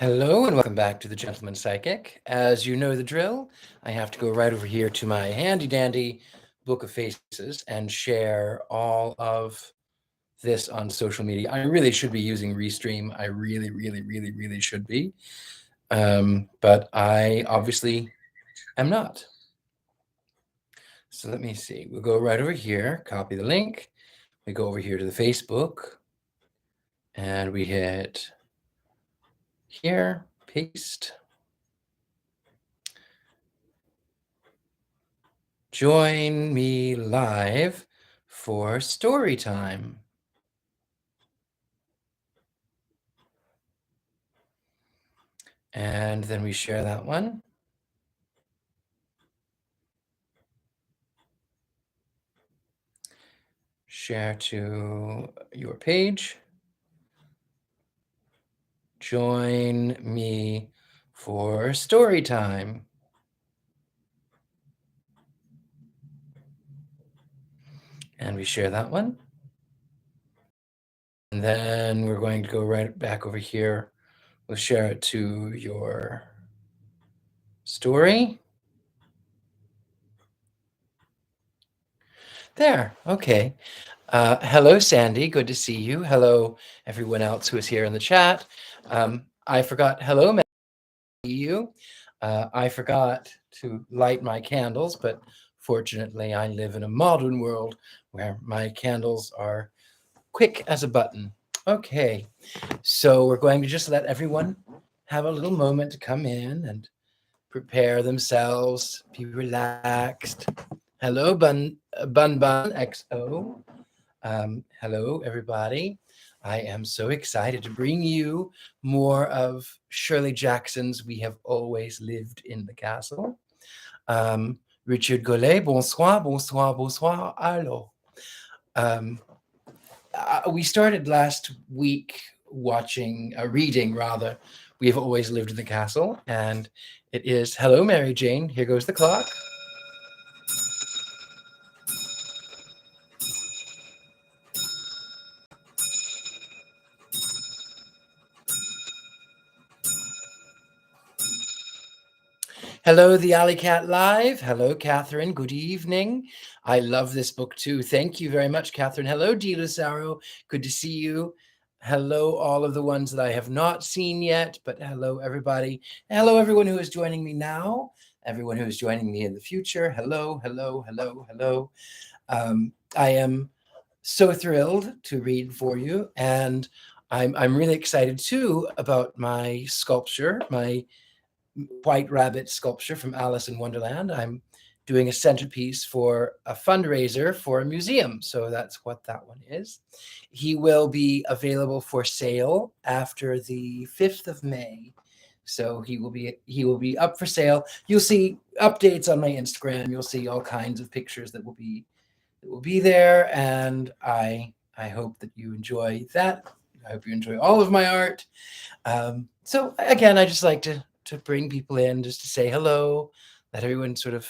Hello and welcome back to the Gentleman Psychic. As you know the drill, I have to go right over here to my handy dandy book of faces and share all of this on social media. I really should be using Restream. I really should be. But I obviously am not. So let me see. We'll go right over here, copy the link. We go over here to the Facebook and we hit here, paste. Join me live for story time. And then we share that one. Share to your page. Join me for story time. And we share that one. And then we're going to go right back over here. We'll share it to your story. There, okay. Hello, Sandy. Good to see you. Hello, everyone else who is here in the chat. I forgot. Hello, you. I forgot to light my candles, but fortunately, I live in a modern world where my candles are quick as a button. Okay, so we're going to just let everyone have a little moment to come in and prepare themselves, be relaxed. Hello, Bun XO. Hello, everybody. I am so excited to bring you more of Shirley Jackson's We Have Always Lived in the Castle. Richard Gollet, bonsoir, bonsoir, bonsoir, allô. We started last week reading rather, We Have Always Lived in the Castle, and it is, hello, Mary Jane, here goes the clock. Hello, the Alley Cat Live. Hello, Catherine. Good evening. I love this book too. Thank you very much, Catherine. Hello, Di Lucero. Good to see you. Hello, all of the ones that I have not seen yet, but hello, everybody. Hello, everyone who is joining me now. Everyone who is joining me in the future. Hello, hello, hello, hello. I am so thrilled to read for you, and I'm really excited too about my sculpture, my White Rabbit sculpture from Alice in Wonderland. I'm doing a centerpiece for a fundraiser for a museum. So that's what that one is. He will be available for sale after the 5th of May. So he will be up for sale. You'll see updates on my Instagram. You'll see all kinds of pictures that will be there. And I hope that you enjoy that. I hope you enjoy all of my art. So again, I just like to bring people in just to say hello, let everyone sort of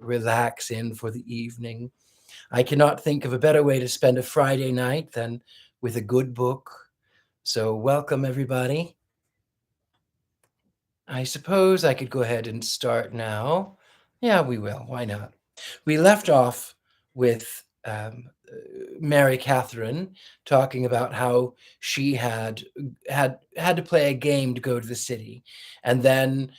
relax in for the evening. I cannot think of a better way to spend a Friday night than with a good book. So welcome, everybody. I suppose I could go ahead and start now. Yeah, we will. Why not? We left off with Mary Catherine talking about how she had to play a game to go to the city, and then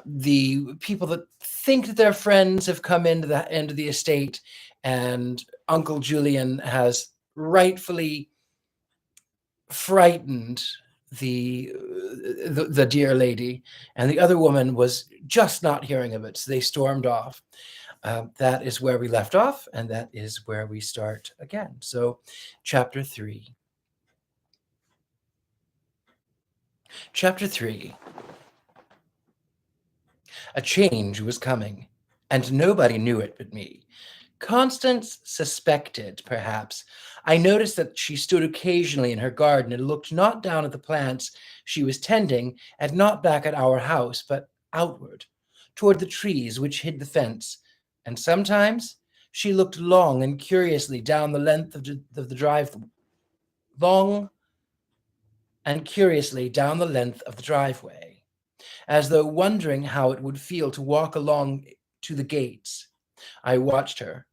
the people that think that their friends have come into the end of the estate, and Uncle Julian has rightfully frightened the dear lady, and the other woman was just not hearing of it, so they stormed off. That is where we left off, and that is where we start again. So, chapter 3. Chapter 3. A change was coming, and nobody knew it but me. Constance suspected, perhaps. I noticed that she stood occasionally in her garden and looked not down at the plants she was tending, and not back at our house, but outward, toward the trees which hid the fence. And sometimes she looked long and curiously down the length of the driveway. as though wondering how it would feel to walk along to the gates. I watched her.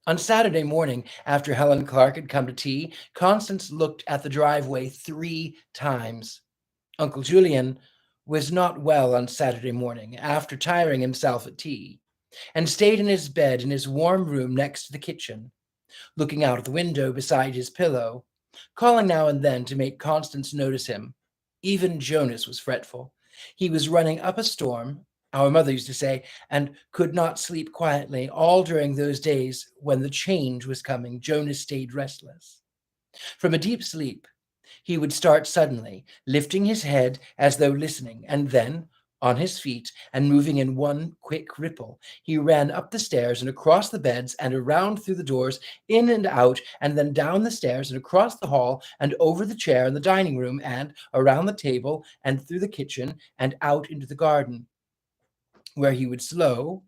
On Saturday morning, after Helen Clark had come to tea, Constance looked at the driveway 3 times. Uncle Julian was not well on Saturday morning, after tiring himself at tea, and stayed in his bed in his warm room next to the kitchen, looking out of the window beside his pillow, calling now and then to make Constance notice him. Even Jonas was fretful. He was running up a storm, our mother used to say, and could not sleep quietly. All during those days when the change was coming, Jonas stayed restless. From a deep sleep, he would start suddenly, lifting his head as though listening, and then, on his feet and moving in one quick ripple, he ran up the stairs and across the beds and around through the doors, in and out, and then down the stairs and across the hall and over the chair in the dining room and around the table and through the kitchen and out into the garden, where he would slow,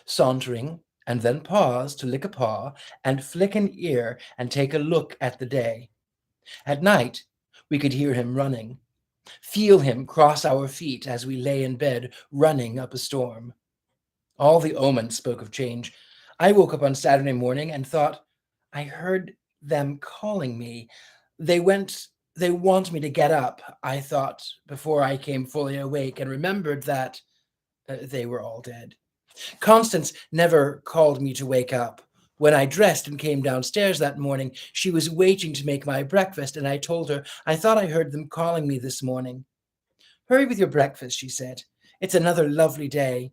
sauntering, and then pause to lick a paw and flick an ear and take a look at the day. At night, we could hear him running, feel him cross our feet as we lay in bed, running up a storm. All the omens spoke of change. I woke up on Saturday morning and thought, I heard them calling me. They want me to get up, I thought, before I came fully awake, and remembered that they were all dead. Constance never called me to wake up. When I dressed and came downstairs that morning, she was waiting to make my breakfast, and I told her I thought I heard them calling me this morning. Hurry with your breakfast, she said. It's another lovely day.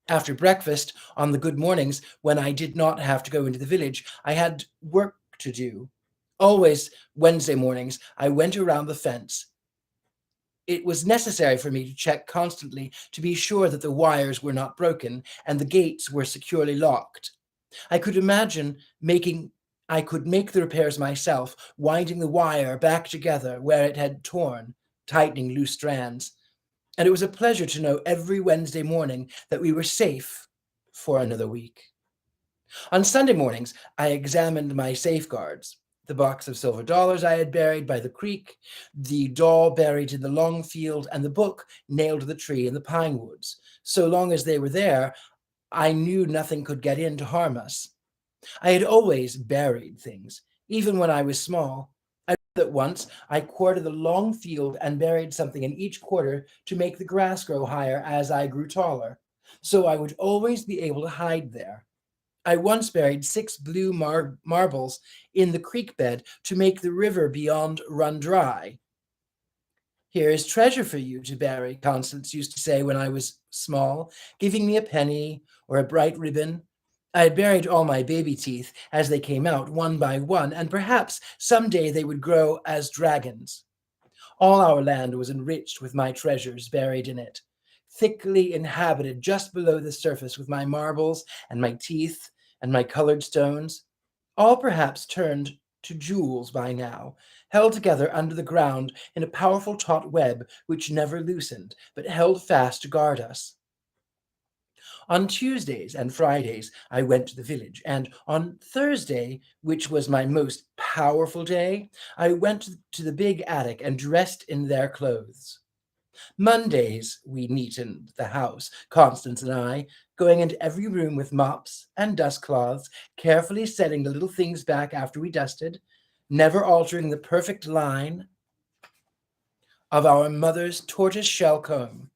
After breakfast, on the good mornings, when I did not have to go into the village, I had work to do. Always Wednesday mornings, I went around the fence. It was necessary for me to check constantly to be sure that the wires were not broken and the gates were securely locked. I could imagine making I could make the repairs myself, winding the wire back together where it had torn, tightening loose strands. And it was a pleasure to know every Wednesday morning that we were safe for another week. On Sunday mornings, I examined my safeguards. The box of silver dollars I had buried by the creek, the doll buried in the long field, and the book nailed to the tree in the pine woods. So long as they were there, I knew nothing could get in to harm us. I had always buried things, even when I was small. I remember that once I quartered the long field and buried something in each quarter to make the grass grow higher as I grew taller, so I would always be able to hide there. I once buried 6 blue marbles in the creek bed to make the river beyond run dry. Here is treasure for you to bury, Constance used to say when I was small, giving me a penny or a bright ribbon. I had buried all my baby teeth as they came out one by one, and perhaps some day they would grow as dragons. All our land was enriched with my treasures buried in it, thickly inhabited just below the surface with my marbles and my teeth and my colored stones, all perhaps turned to jewels by now, held together under the ground in a powerful taut web which never loosened, but held fast to guard us. On Tuesdays and Fridays, I went to the village, and on Thursday, which was my most powerful day, I went to the big attic and dressed in their clothes. Mondays, we neatened the house, Constance and I, going into every room with mops and dust cloths, carefully setting the little things back after we dusted, never altering the perfect line of our mother's tortoise shell comb.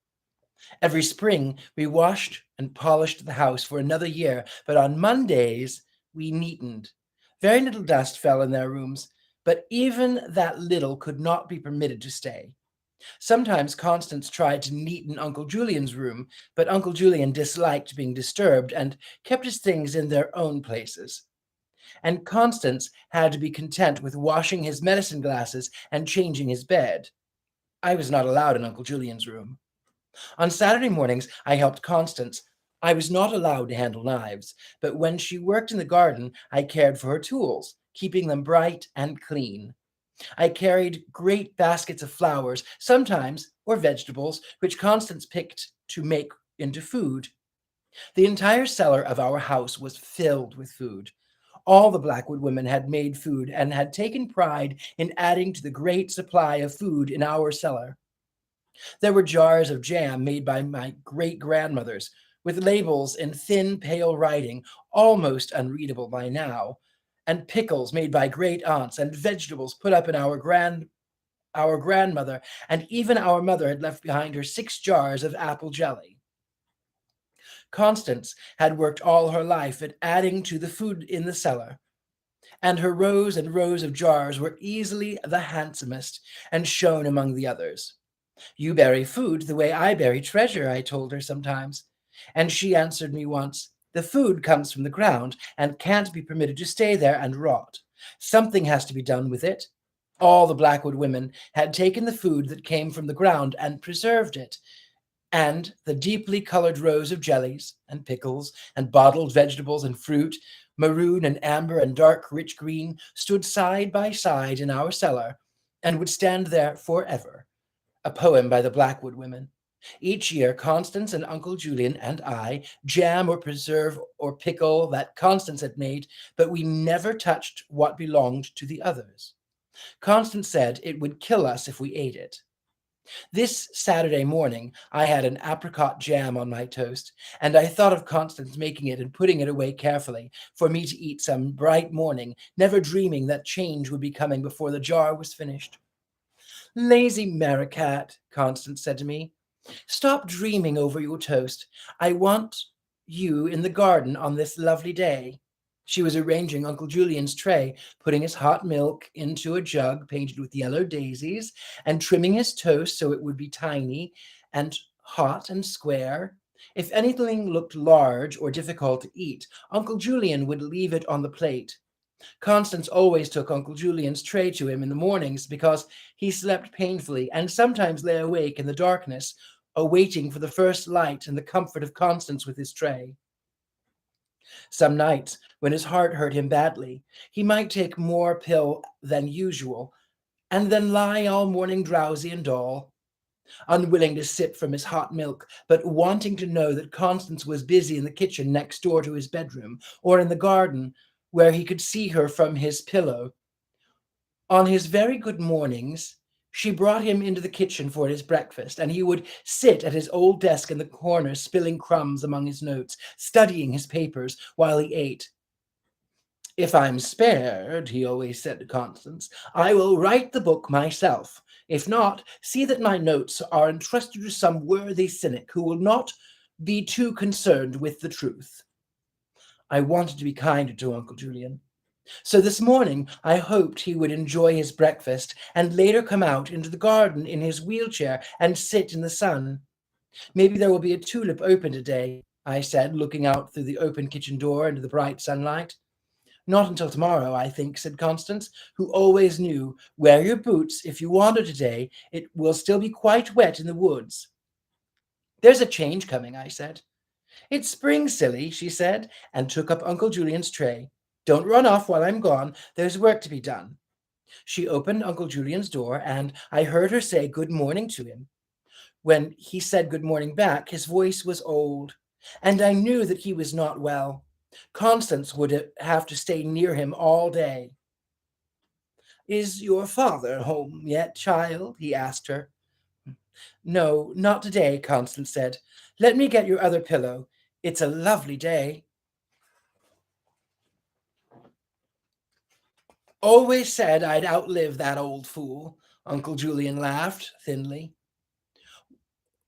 Every spring, we washed and polished the house for another year, but on Mondays, we neatened. Very little dust fell in their rooms, but even that little could not be permitted to stay. Sometimes Constance tried to neaten Uncle Julian's room, but Uncle Julian disliked being disturbed and kept his things in their own places. And Constance had to be content with washing his medicine glasses and changing his bed. I was not allowed in Uncle Julian's room. On Saturday mornings, I helped Constance. I was not allowed to handle knives, but when she worked in the garden, I cared for her tools, keeping them bright and clean. I carried great baskets of flowers, sometimes, or vegetables, which Constance picked to make into food. The entire cellar of our house was filled with food. All the Blackwood women had made food and had taken pride in adding to the great supply of food in our cellar. There were jars of jam made by my great-grandmothers, with labels in thin, pale writing, almost unreadable by now, and pickles made by great-aunts, and vegetables put up in our grandmother, and even our mother had left behind her 6 jars of apple jelly. Constance had worked all her life at adding to the food in the cellar, and her rows and rows of jars were easily the handsomest and shone among the others. "You bury food the way I bury treasure," I told her sometimes. And she answered me once, "The food comes from the ground and can't be permitted to stay there and rot. Something has to be done with it." All the Blackwood women had taken the food that came from the ground and preserved it, and the deeply colored rows of jellies and pickles and bottled vegetables and fruit, maroon and amber and dark rich green, stood side by side in our cellar and would stand there forever. A poem by the Blackwood women. Each year, Constance and Uncle Julian and I jam or preserve or pickle that Constance had made, but we never touched what belonged to the others. Constance said it would kill us if we ate it. This Saturday morning, I had an apricot jam on my toast, and I thought of Constance making it and putting it away carefully for me to eat some bright morning, never dreaming that change would be coming before the jar was finished. "Lazy Merricat," Constance said to me, "stop dreaming over your toast. I want you in the garden on this lovely day." She was arranging Uncle Julian's tray, putting his hot milk into a jug painted with yellow daisies, and trimming his toast so it would be tiny and hot and square. If anything looked large or difficult to eat, Uncle Julian would leave it on the plate. Constance always took Uncle Julian's tray to him in the mornings because he slept painfully and sometimes lay awake in the darkness, awaiting for the first light and the comfort of Constance with his tray. Some nights, when his heart hurt him badly, he might take more pill than usual, and then lie all morning drowsy and dull, unwilling to sip from his hot milk, but wanting to know that Constance was busy in the kitchen next door to his bedroom, or in the garden, where he could see her from his pillow. On his very good mornings, she brought him into the kitchen for his breakfast, and he would sit at his old desk in the corner, spilling crumbs among his notes, studying his papers while he ate. "If I'm spared," he always said to Constance, "I will write the book myself. If not, see that my notes are entrusted to some worthy cynic who will not be too concerned with the truth." I wanted to be kinder to Uncle Julian. So this morning I hoped he would enjoy his breakfast and later come out into the garden in his wheelchair and sit in the sun. "Maybe there will be a tulip open today," I said, looking out through the open kitchen door into the bright sunlight. "Not until tomorrow, I think," said Constance, who always knew, "Wear your boots if you wander today. It will still be quite wet in the woods." "There's a change coming," I said. "It's spring, silly," she said, and took up Uncle Julian's tray. "Don't run off while I'm gone. There's work to be done." She opened Uncle Julian's door, and I heard her say good morning to him. When he said good morning back, his voice was old, and I knew that he was not well. Constance would have to stay near him all day. "Is your father home yet, child?" he asked her. "No, not today," Constance said. "Let me get your other pillow. It's a lovely day." "Always said I'd outlive that old fool," Uncle Julian laughed thinly.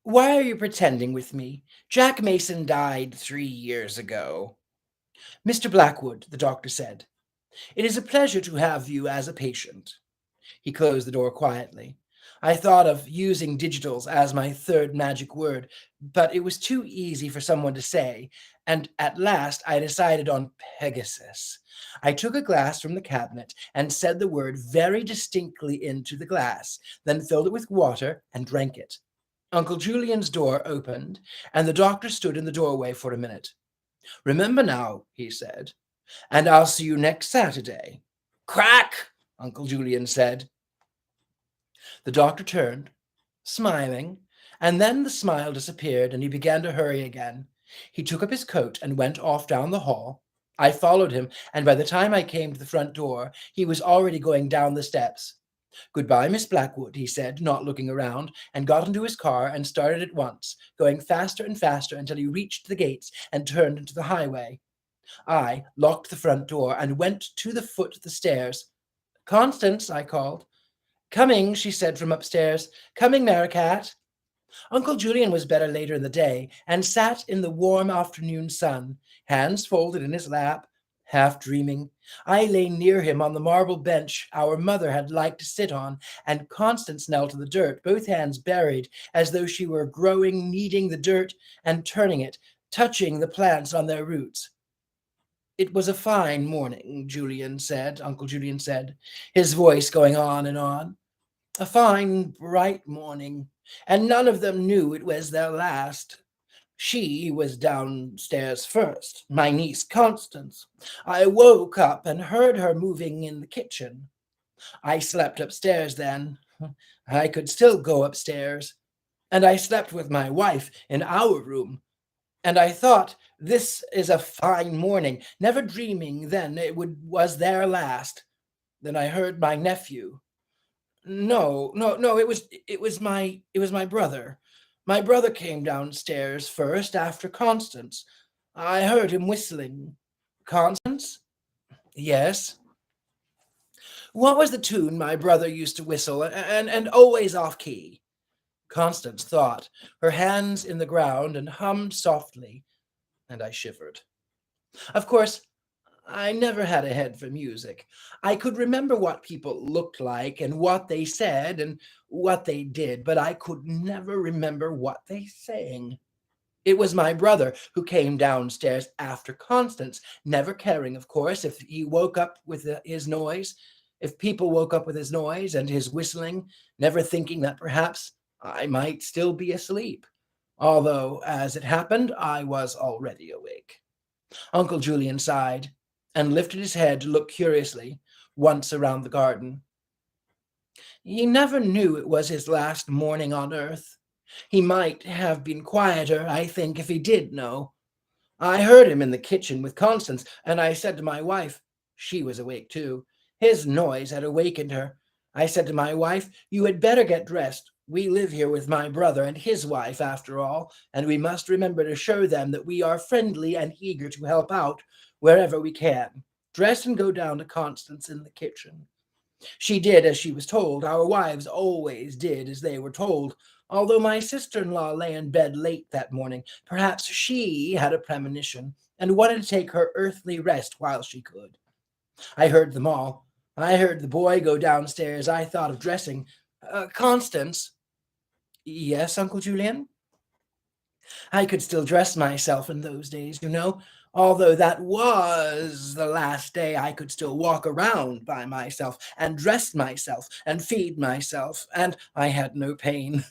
"Why are you pretending with me? Jack Mason died 3 years ago." "Mr. Blackwood," the doctor said, "it is a pleasure to have you as a patient." He closed the door quietly. I thought of using digitals as my third magic word, but it was too easy for someone to say, and at last I decided on Pegasus. I took a glass from the cabinet and said the word very distinctly into the glass, then filled it with water and drank it. Uncle Julian's door opened, and the doctor stood in the doorway for a minute. "Remember now," he said, "and I'll see you next Saturday." "Crack!" Uncle Julian said. The doctor turned, smiling, and then the smile disappeared and he began to hurry again. He took up his coat and went off down the hall. I followed him, and by the time I came to the front door, he was already going down the steps. Goodbye, Miss Blackwood, he said, not looking around, and got into his car and started at once, going faster and faster until he reached the gates and turned into the highway. I locked the front door and went to the foot of the stairs. Constance, I called. Coming, she said from upstairs. Coming, Maricat. Uncle Julian was better later in the day, and sat in the warm afternoon sun, hands folded in his lap, half dreaming. I lay near him on the marble bench our mother had liked to sit on, and Constance knelt in the dirt, both hands buried, as though she were growing, kneading the dirt and turning it, touching the plants on their roots. It was a fine morning, Uncle Julian said, his voice going on and on. A fine, bright morning, and none of them knew it was their last. She was downstairs first, my niece Constance. I woke up and heard her moving in the kitchen. I slept upstairs then. I could still go upstairs. And I slept with my wife in our room. And I thought, this is a fine morning, never dreaming then was their last. Then I heard my nephew. No, it was my brother. My brother came downstairs first after Constance. I heard him whistling. Constance? Yes. What was the tune my brother used to whistle, and always off key? Constance thought, her hands in the ground, and hummed softly, and I shivered. Of course, I never had a head for music. I could remember what people looked like and what they said and what they did, but I could never remember what they sang. It was my brother who came downstairs after Constance, never caring, of course, if he woke up with his noise, if people woke up with his noise and his whistling, never thinking that perhaps I might still be asleep, although, as it happened, I was already awake. Uncle Julian sighed and lifted his head to look curiously once around the garden. He never knew it was his last morning on earth. He might have been quieter, I think, if he did know. I heard him in the kitchen with Constance, and I said to my wife, she was awake too. His noise had awakened her. I said to my wife, you had better get dressed. We live here with my brother and his wife, after all, and we must remember to show them that we are friendly and eager to help out wherever we can. Dress and go down to Constance in the kitchen. She did as she was told. Our wives always did as they were told. Although my sister-in-law lay in bed late that morning, perhaps she had a premonition and wanted to take her earthly rest while she could. I heard them all. I heard the boy go downstairs. I thought of dressing. Constance. Yes, Uncle Julian? I could still dress myself in those days, although that was the last day I could still walk around by myself and dress myself and feed myself, and I had no pain.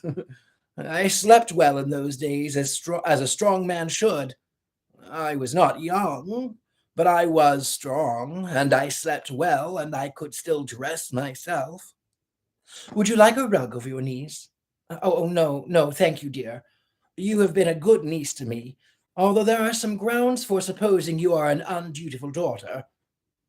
I slept well in those days as a strong man should. I was not young, but I was strong, and I slept well, and I could still dress myself. Would you like a rug over your knees? Oh, no, no, thank you, dear. You have been a good niece to me, although there are some grounds for supposing you are an undutiful daughter.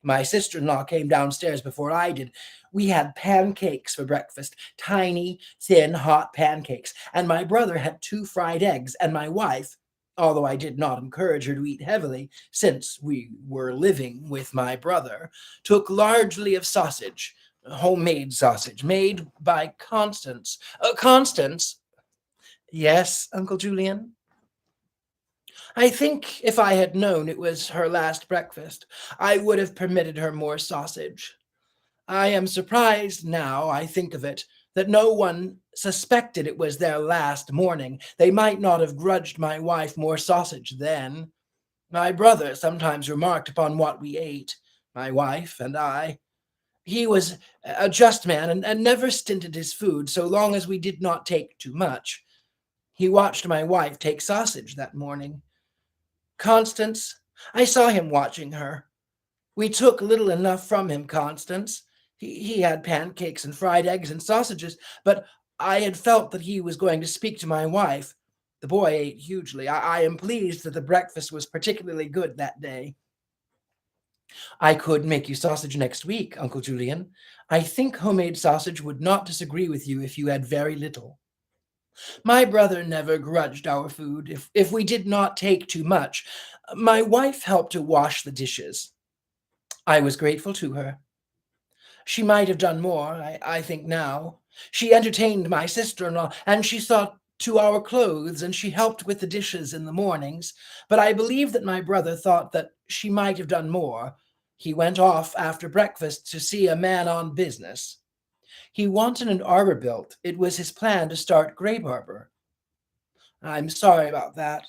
My sister-in-law came downstairs before I did. We had pancakes for breakfast, tiny, thin, hot pancakes, and my brother had 2 fried eggs, and my wife, although I did not encourage her to eat heavily, since we were living with my brother, took largely of sausage, homemade sausage, made by Constance. Constance? Yes, Uncle Julian? I think if I had known it was her last breakfast, I would have permitted her more sausage. I am surprised now I think of it that no one suspected it was their last morning. They might not have grudged my wife more sausage then. My brother sometimes remarked upon what we ate, my wife and I. He was a just man and never stinted his food so long as we did not take too much. He watched my wife take sausage that morning. Constance, I saw him watching her. We took little enough from him, Constance. He had pancakes and fried eggs and sausages, but I had felt that he was going to speak to my wife. The boy ate hugely. I am pleased that the breakfast was particularly good that day. I could make you sausage next week, Uncle Julian. I think homemade sausage would not disagree with you if you had very little. My brother never grudged our food if we did not take too much. My wife helped to wash the dishes. I was grateful to her. She might have done more, I think now. She entertained my sister-in-law, and she saw to our clothes, and she helped with the dishes in the mornings. But I believe that my brother thought that she might have done more. He went off after breakfast to see a man on business. He wanted an arbor built. It was his plan to start grape arbor. I'm sorry about that.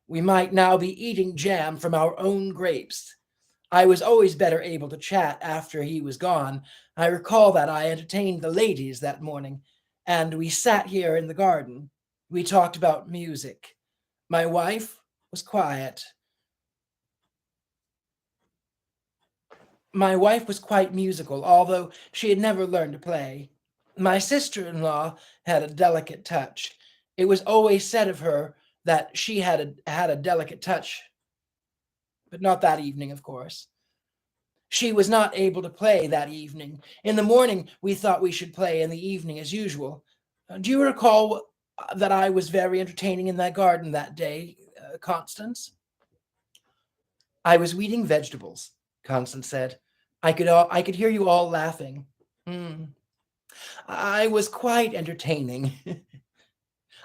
We might now be eating jam from our own grapes. I was always better able to chat after he was gone. I recall that I entertained the ladies that morning, and we sat here in the garden. We talked about music. My wife was quiet. My wife was quite musical, although she had never learned to play. My sister-in-law had a delicate touch. It was always said of her that she had a delicate touch, but not that evening, of course. She was not able to play that evening. In the morning, we thought we should play, in the evening as usual. Do you recall that I was very entertaining in that garden that day, Constance? I was weeding vegetables, Constance said. I could hear you all laughing. Hmm. I was quite entertaining.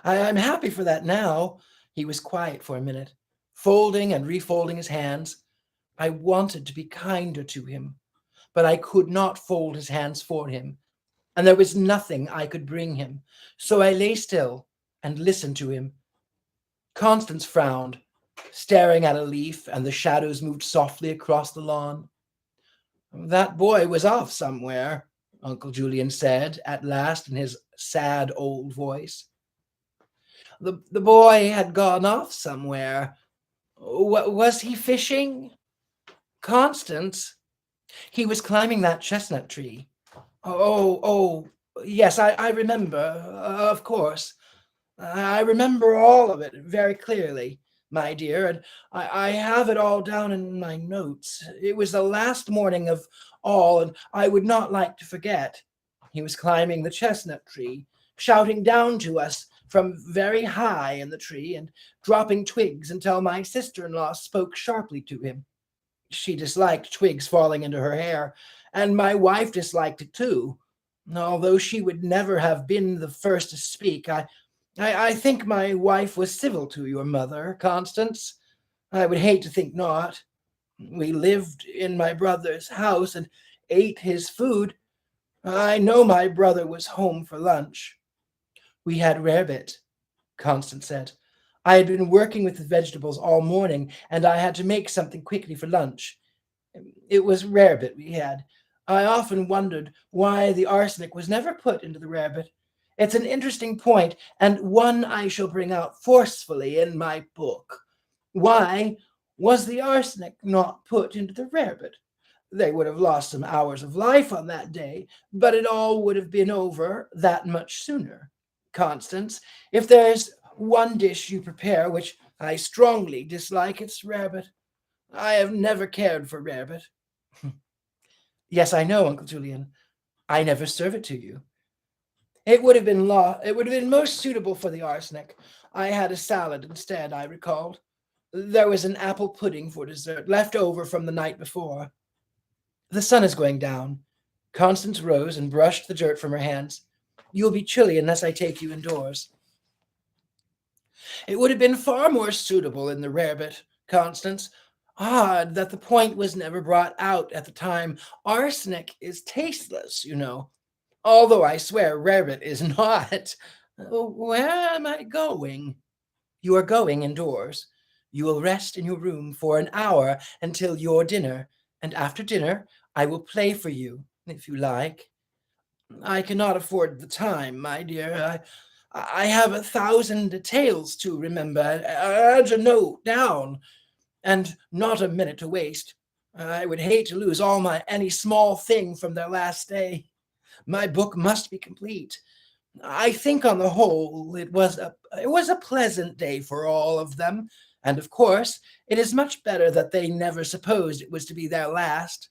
I'm happy for that now. He was quiet for a minute, folding and refolding his hands. I wanted to be kinder to him, but I could not fold his hands for him, and there was nothing I could bring him. So I lay still and listened to him. Constance frowned, staring at a leaf, and the shadows moved softly across the lawn. That boy was off somewhere, Uncle Julian said at last in his sad old voice. The boy had gone off somewhere. Was he fishing? Constance? He was climbing that chestnut tree. Oh, yes, I remember, of course. I remember all of it very clearly, my dear, and I have it all down in my notes. It was the last morning of all, and I would not like to forget. He was climbing the chestnut tree, shouting down to us from very high in the tree, and dropping twigs until my sister-in-law spoke sharply to him. She disliked twigs falling into her hair, and my wife disliked it too. Although she would never have been the first to speak, I think my wife was civil to your mother, Constance. I would hate to think not. We lived in my brother's house and ate his food. I know my brother was home for lunch. We had rarebit, Constance said. I had been working with the vegetables all morning, and I had to make something quickly for lunch. It was rarebit we had. I often wondered why the arsenic was never put into the rarebit. It's an interesting point, and one I shall bring out forcefully in my book. Why was the arsenic not put into the rarebit? They would have lost some hours of life on that day, but it all would have been over that much sooner. Constance, if there's one dish you prepare which I strongly dislike, it's rarebit. I have never cared for rarebit. Yes, I know, Uncle Julian. I never serve it to you. It would have been It would have been most suitable for the arsenic. I had a salad instead, I recalled. There was an apple pudding for dessert, left over from the night before. The sun is going down. Constance rose and brushed the dirt from her hands. You'll be chilly unless I take you indoors. It would have been far more suitable in the rarebit, Constance. Odd that the point was never brought out at the time. Arsenic is tasteless, you know. Although I swear rarebit is not. Where am I going? You are going indoors. You will rest in your room for an hour until your dinner, and after dinner I will play for you, if you like. I cannot afford the time, my dear. I have 1,000 details to remember, and to note down, and not a minute to waste. I would hate to lose any small thing from their last day. My book must be complete. I think on the whole it was a pleasant day for all of them, And of course, it is much better that they never supposed it was to be their last.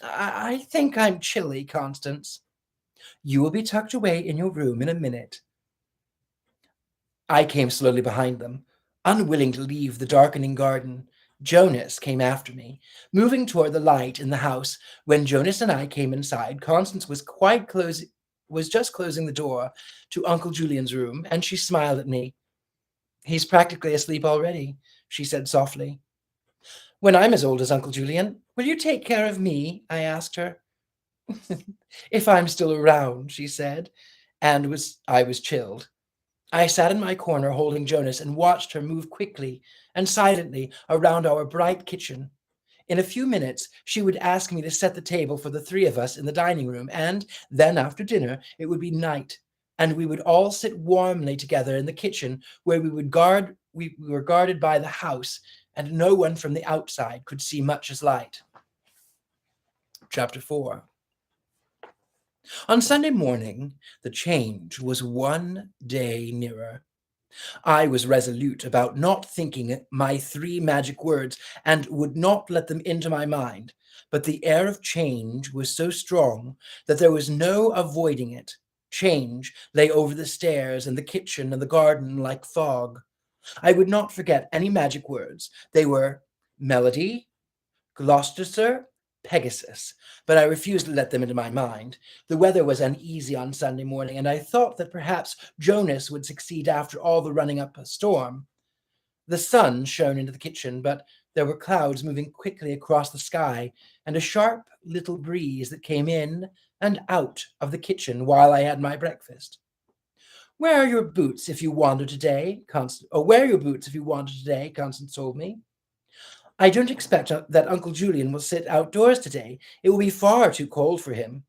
I think I'm chilly, Constance. You will be tucked away in your room in a minute. I came slowly behind them, unwilling to leave the darkening garden. Jonas came after me, moving toward the light in the house. When Jonas and I came inside, Constance was just closing the door to Uncle Julian's room, and she smiled at me. He's practically asleep already, she said softly. When I'm as old as Uncle Julian, will you take care of me? I asked her. If I'm still around, she said, and I was chilled. I sat in my corner holding Jonas and watched her move quickly and silently around our bright kitchen. In a few minutes, she would ask me to set the table for the three of us in the dining room, and then after dinner, it would be night, and we would all sit warmly together in the kitchen where we were guarded by the house, and no one from the outside could see much as light. Chapter 4. On Sunday morning, the change was one day nearer. I was resolute about not thinking my three magic words and would not let them into my mind, but the air of change was so strong that there was no avoiding it. Change lay over the stairs and the kitchen and the garden like fog. I would not forget any magic words. They were melody, Gloucester, Pegasus, but I refused to let them into my mind. The weather was uneasy on Sunday morning, and I thought that perhaps Jonas would succeed after all the running up a storm. The sun shone into the kitchen, but there were clouds moving quickly across the sky, and a sharp little breeze that came in and out of the kitchen while I had my breakfast. Where are your boots if you wander today? Wear your boots if you wander today, Constance told me. I don't expect that Uncle Julian will sit outdoors today. It will be far too cold for him.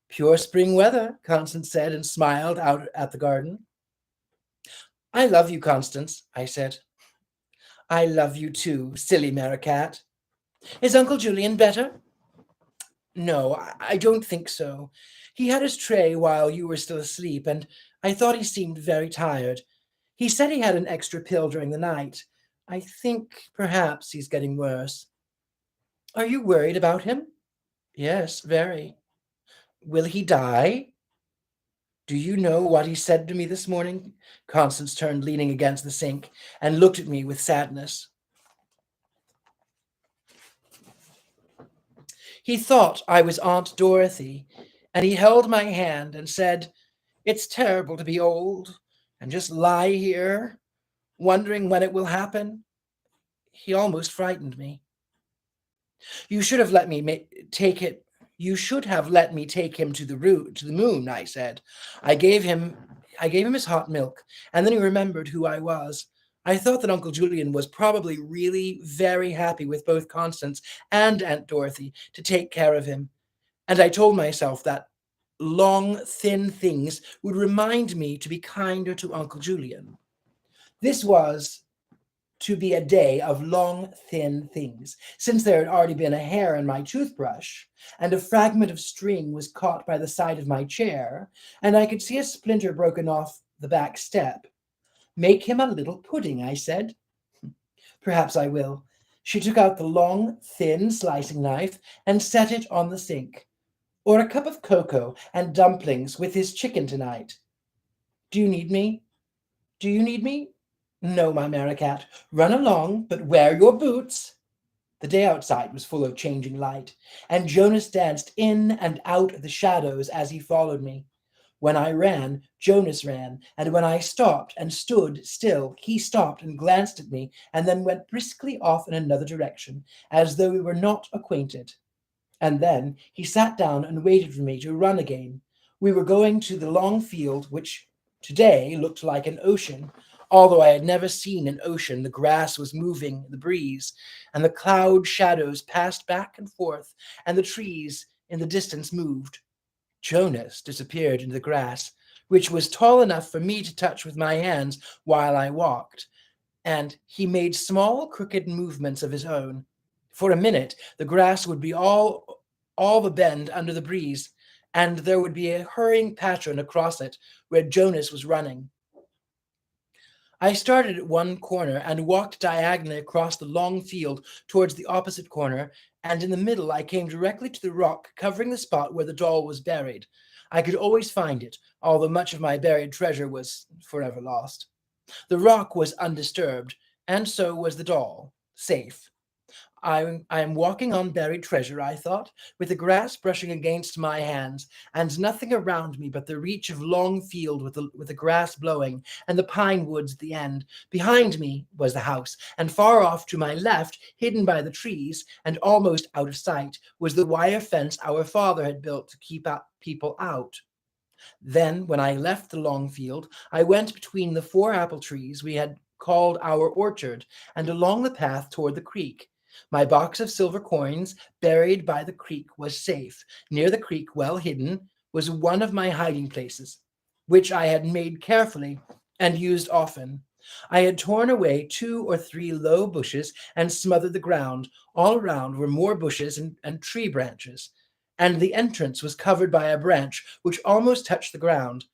Pure spring weather, Constance said and smiled out at the garden. I love you, Constance, I said. I love you too, silly Merricat. Is Uncle Julian better? No, I don't think so. He had his tray while you were still asleep, and I thought he seemed very tired. He said he had an extra pill during the night. I think perhaps he's getting worse. Are you worried about him? Yes, very. Will he die? Do you know what he said to me this morning? Constance turned leaning against the sink and looked at me with sadness. He thought I was Aunt Dorothy, and he held my hand and said, "It's terrible to be old and just lie here, wondering when it will happen." He almost frightened me. You should have let me take it. You should have let me take him to the moon, I said. I gave him I gave him his hot milk, and then he remembered who I was. I thought that Uncle Julian was probably really very happy with both Constance and Aunt Dorothy to take care of him, and I told myself that long, thin things would remind me to be kinder to Uncle Julian. This was to be a day of long, thin things, since there had already been a hair in my toothbrush, and a fragment of string was caught by the side of my chair, and I could see a splinter broken off the back step. Make him a little pudding, I said. Perhaps I will. She took out the long, thin slicing knife and set it on the sink. Or a cup of cocoa and dumplings with his chicken tonight. Do you need me? Do you need me? No, my Merricat. Run along, but wear your boots. The day outside was full of changing light, and Jonas danced in and out of the shadows as he followed me. When I ran, Jonas ran, and when I stopped and stood still, he stopped and glanced at me, and then went briskly off in another direction, as though we were not acquainted. And then he sat down and waited for me to run again. We were going to the long field, which today looked like an ocean. Although I had never seen an ocean, the grass was moving in the breeze, and the cloud shadows passed back and forth, and the trees in the distance moved. Jonas disappeared into the grass, which was tall enough for me to touch with my hands while I walked, and he made small crooked movements of his own. For a minute, the grass would be all the bend under the breeze, and there would be a hurrying pattern across it where Jonas was running. I started at one corner and walked diagonally across the long field towards the opposite corner, and in the middle I came directly to the rock covering the spot where the doll was buried. I could always find it, although much of my buried treasure was forever lost. The rock was undisturbed, and so was the doll, safe. I am walking on buried treasure, I thought, with the grass brushing against my hands, and nothing around me but the reach of long field with the grass blowing, and the pine woods at the end. Behind me was the house, and far off to my left, hidden by the trees, and almost out of sight, was the wire fence our father had built to keep out people out. Then, when I left the long field, I went between the four apple trees we had called our orchard, and along the path toward the creek. My box of silver coins, buried by the creek, was safe. Near the creek, well hidden, was one of my hiding places, which I had made carefully and used often. I had torn away 2 or 3 low bushes and smothered the ground. All around were more bushes and tree branches, and the entrance was covered by a branch which almost touched the ground.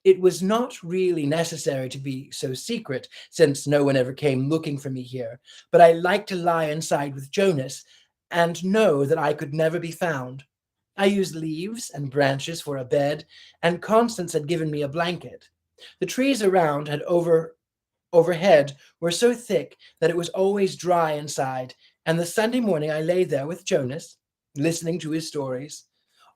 It was not really necessary to be so secret, since no one ever came looking for me here, but I liked to lie inside with Jonas and know that I could never be found. I used leaves and branches for a bed, and Constance had given me a blanket. The trees around had overhead were so thick that it was always dry inside, and the Sunday morning I lay there with Jonas, listening to his stories.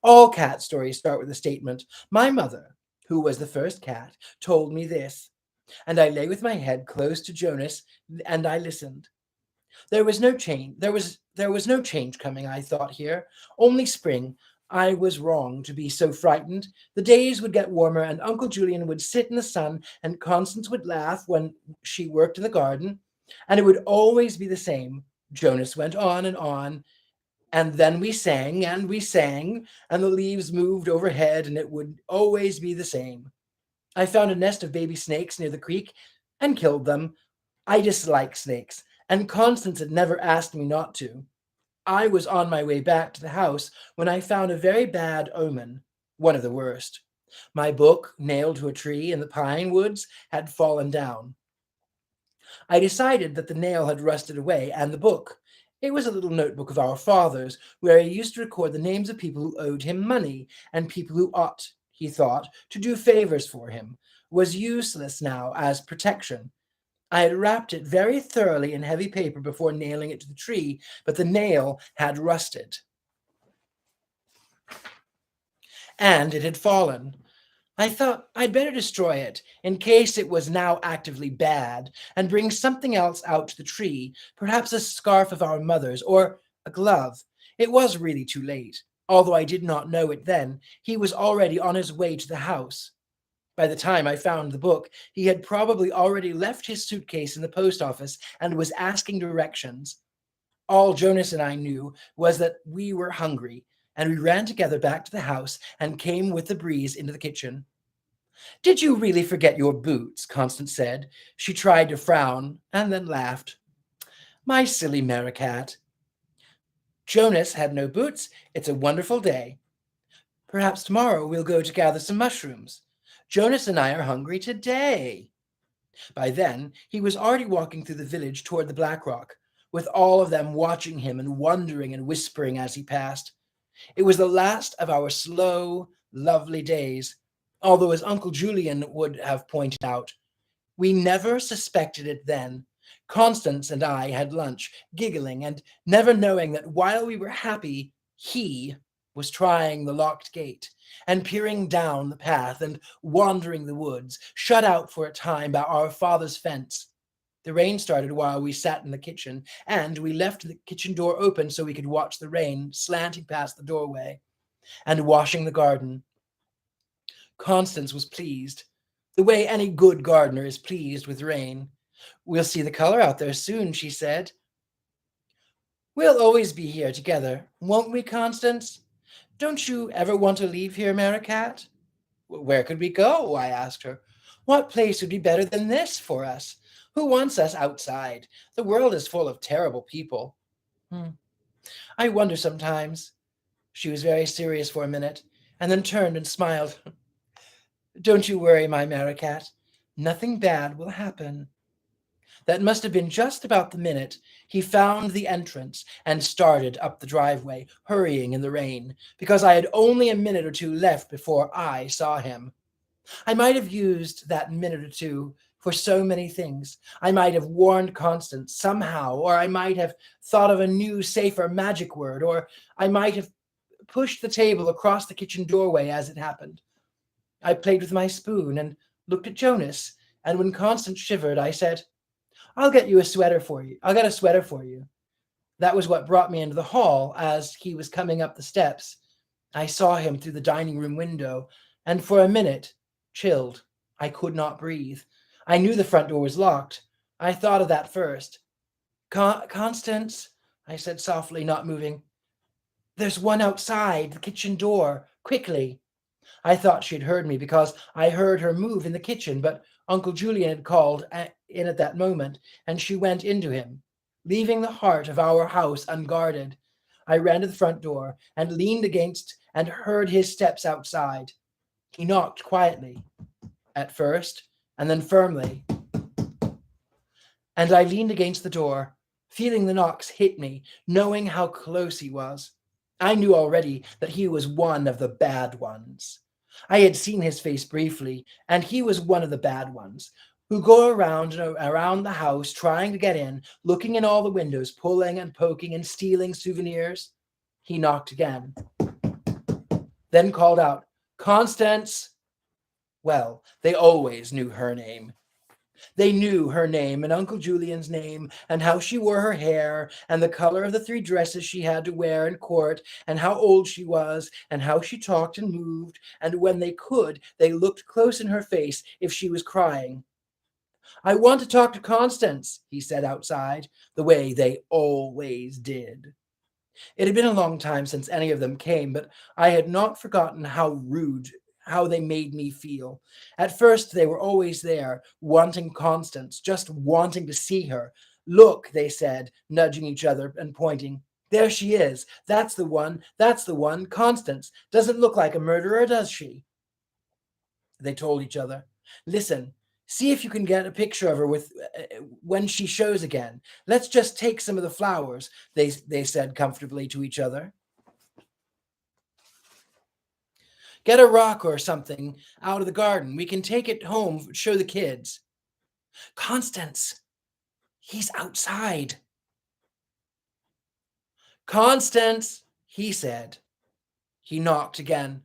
All cat stories start with a statement. My mother, who was the first cat, told me this, and I lay with my head close to Jonas, and I listened. There was no change. There was no change coming, I thought here. Only spring. I was wrong to be so frightened. The days would get warmer, and Uncle Julian would sit in the sun, and Constance would laugh when she worked in the garden, and it would always be the same. Jonas went on, and then we sang, and the leaves moved overhead, and it would always be the same. I found a nest of baby snakes near the creek and killed them. I dislike snakes, and Constance had never asked me not to. I was on my way back to the house when I found a very bad omen, one of the worst. My book, nailed to a tree in the pine woods, had fallen down. I decided that the nail had rusted away, and the book. It was a little notebook of our father's, where he used to record the names of people who owed him money, and people who ought, he thought, to do favors for him, was useless now as protection. I had wrapped it very thoroughly in heavy paper before nailing it to the tree, but the nail had rusted, and it had fallen. I thought I'd better destroy it, in case it was now actively bad, and bring something else out to the tree, perhaps a scarf of our mother's, or a glove. It was really too late. Although I did not know it then, he was already on his way to the house. By the time I found the book, he had probably already left his suitcase in the post office and was asking directions. All Jonas and I knew was that we were hungry, and we ran together back to the house and came with the breeze into the kitchen. Did you really forget your boots? Constance said. She tried to frown and then laughed. My silly Merricat. Jonas had no boots. It's a wonderful day. Perhaps tomorrow we'll go to gather some mushrooms. Jonas and I are hungry today. By then, he was already walking through the village toward the Black Rock, with all of them watching him and wondering and whispering as he passed. It was the last of our slow, lovely days, although, as Uncle Julian would have pointed out, we never suspected it then. Constance and I had lunch, giggling and never knowing that while we were happy, he was trying the locked gate and peering down the path and wandering the woods, shut out for a time by our father's fence. The rain started while we sat in the kitchen, and we left the kitchen door open so we could watch the rain slanting past the doorway and washing the garden. Constance was pleased, the way any good gardener is pleased with rain. We'll see the color out there soon, she said. We'll always be here together, won't we, Constance? Don't you ever want to leave here, Merricat? Where could we go? I asked her. What place would be better than this for us? Who wants us outside? The world is full of terrible people. Hmm. I wonder sometimes. She was very serious for a minute, and then turned and smiled. Don't you worry, my Merricat. Nothing bad will happen. That must have been just about the minute he found the entrance and started up the driveway, hurrying in the rain, because I had only a minute or two left before I saw him. I might have used that minute or two for so many things. I might have warned Constance somehow, or I might have thought of a new, safer magic word, or I might have pushed the table across the kitchen doorway as it happened. I played with my spoon and looked at Jonas, and when Constance shivered, I said, I'll get you a sweater for you. I'll get a sweater for you. That was what brought me into the hall as he was coming up the steps. I saw him through the dining room window, and for a minute, chilled. I could not breathe. I knew the front door was locked. I thought of that first. Constance, I said softly, not moving. There's one outside the kitchen door. Quickly. I thought she had heard me because I heard her move in the kitchen, but Uncle Julian had called in at that moment, and she went into him, leaving the heart of our house unguarded. I ran to the front door and leaned against and heard his steps outside. He knocked quietly, at first, and then firmly, and I leaned against the door, feeling the knocks hit me, knowing how close he was. I knew already that he was one of the bad ones. I had seen his face briefly, and he was one of the bad ones, who go around and around the house trying to get in, looking in all the windows, pulling and poking and stealing souvenirs. He knocked again, then called out, Constance! Well, they always knew her name. They knew her name and Uncle Julian's name, and how she wore her hair, and the color of the 3 dresses she had to wear in court, and how old she was, and how she talked and moved, and when they could, they looked close in her face if she was crying. I want to talk to Constance, he said outside, the way they always did. It had been a long time since any of them came, but I had not forgotten how rude, how they made me feel. At first, they were always there, wanting Constance, just wanting to see her. Look, they said, nudging each other and pointing. There she is. That's the one. That's the one. Constance. Doesn't look like a murderer, does she? They told each other. Listen, see if you can get a picture of her with when she shows again. Let's just take some of the flowers, they said comfortably to each other. Get a rock or something out of the garden. We can take it home, show the kids. Constance, he's outside. Constance, he said. He knocked again.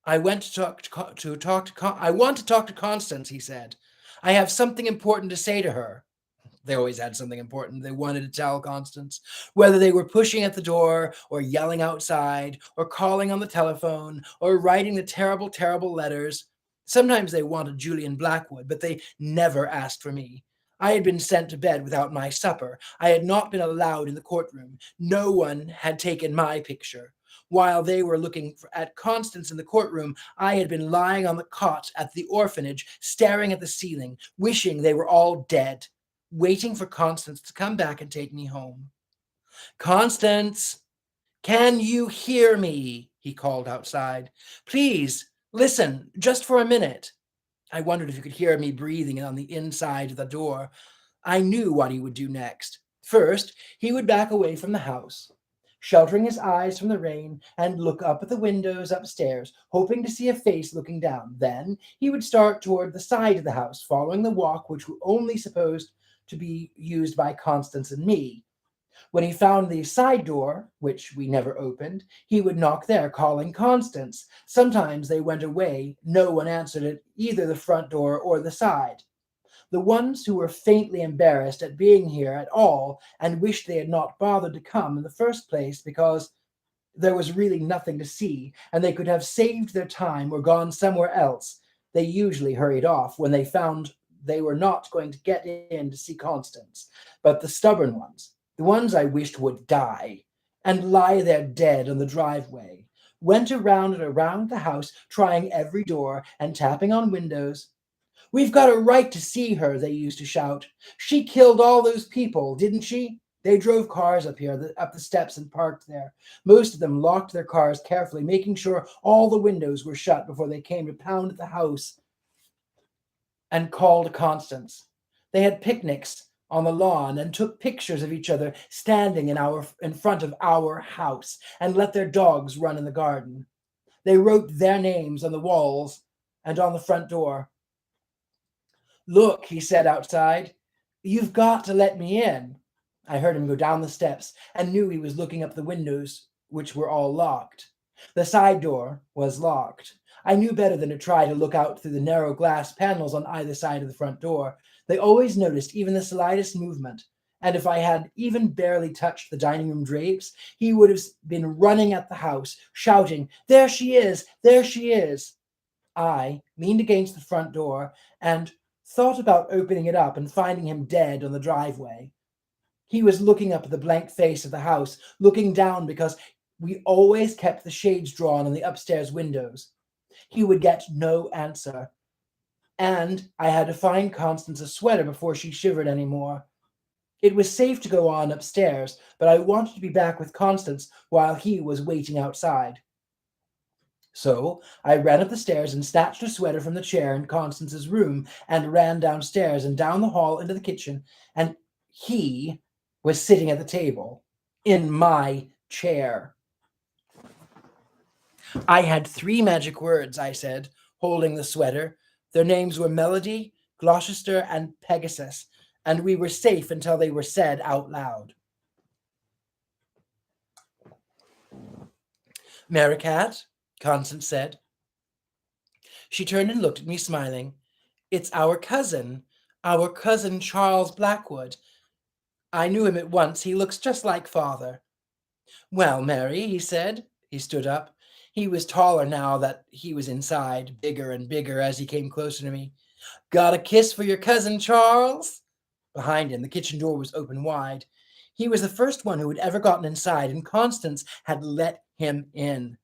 I want to talk to Constance, he said. I have something important to say to her. They always had something important they wanted to tell Constance, whether they were pushing at the door or yelling outside or calling on the telephone or writing the terrible, terrible letters. Sometimes they wanted Julian Blackwood, but they never asked for me. I had been sent to bed without my supper. I had not been allowed in the courtroom. No one had taken my picture. While they were looking at Constance in the courtroom, I had been lying on the cot at the orphanage, staring at the ceiling, wishing they were all dead, waiting for Constance to come back and take me home. Constance, can you hear me? He called outside. Please, listen, just for a minute. I wondered if he could hear me breathing on the inside of the door. I knew what he would do next. First, he would back away from the house, sheltering his eyes from the rain, and look up at the windows upstairs, hoping to see a face looking down. Then he would start toward the side of the house, following the walk which was only supposed to be used by Constance and me. When he found the side door, which we never opened, he would knock there, calling Constance. Sometimes they went away. No one answered at either the front door or the side. The ones who were faintly embarrassed at being here at all and wished they had not bothered to come in the first place because there was really nothing to see and they could have saved their time or gone somewhere else, they usually hurried off when they found they were not going to get in to see Constance. But the stubborn ones, the ones I wished would die and lie there dead on the driveway, went around and around the house, trying every door and tapping on windows. We've got a right to see her, they used to shout. She killed all those people, didn't she? They drove cars up here, up the steps and parked there. Most of them locked their cars carefully, making sure all the windows were shut before they came to pound at the house. and called Constance. They had picnics on the lawn and took pictures of each other standing in front of our house and let their dogs run in the garden. They wrote their names on the walls and on the front door. Look, he said outside, you've got to let me in. I heard him go down the steps and knew he was looking up the windows, which were all locked. The side door was locked. I knew better than to try to look out through the narrow glass panels on either side of the front door. They always noticed even the slightest movement, and if I had even barely touched the dining room drapes, he would have been running at the house, shouting, "There she is! There she is!" I leaned against the front door and thought about opening it up and finding him dead on the driveway. He was looking up at the blank face of the house, looking down because we always kept the shades drawn on the upstairs windows. He would get no answer, and I had to find Constance a sweater before she shivered any more. It was safe to go on upstairs, but I wanted to be back with Constance while he was waiting outside. So I ran up the stairs and snatched a sweater from the chair in Constance's room and ran downstairs and down the hall into the kitchen, and he was sitting at the table in my chair. I had 3 magic words, I said, holding the sweater. Their names were Melody, Gloucester, and Pegasus, and we were safe until they were said out loud. Maricat, Constance said. She turned and looked at me, smiling. It's our cousin Charles Blackwood. I knew him at once. He looks just like father. Well, Mary, he said. He stood up. He was taller now that he was inside, bigger and bigger as he came closer to me. Got a kiss for your cousin, Charles? Behind him, the kitchen door was open wide. He was the first one who had ever gotten inside, and Constance had let him in.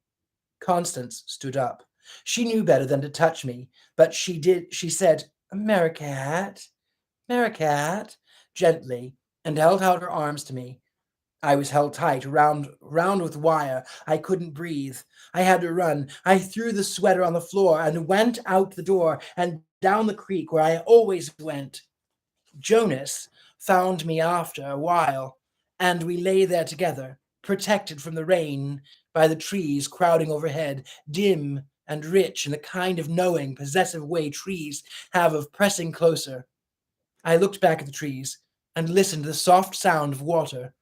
Constance stood up. She knew better than to touch me, but she did. She said, Maricat, gently, and held out her arms to me. I was held tight, round with wire. I couldn't breathe. I had to run. I threw the sweater on the floor and went out the door and down the creek where I always went. Jonas found me after a while, and we lay there together, protected from the rain by the trees crowding overhead, dim and rich in the kind of knowing, possessive way trees have of pressing closer. I looked back at the trees and listened to the soft sound of water.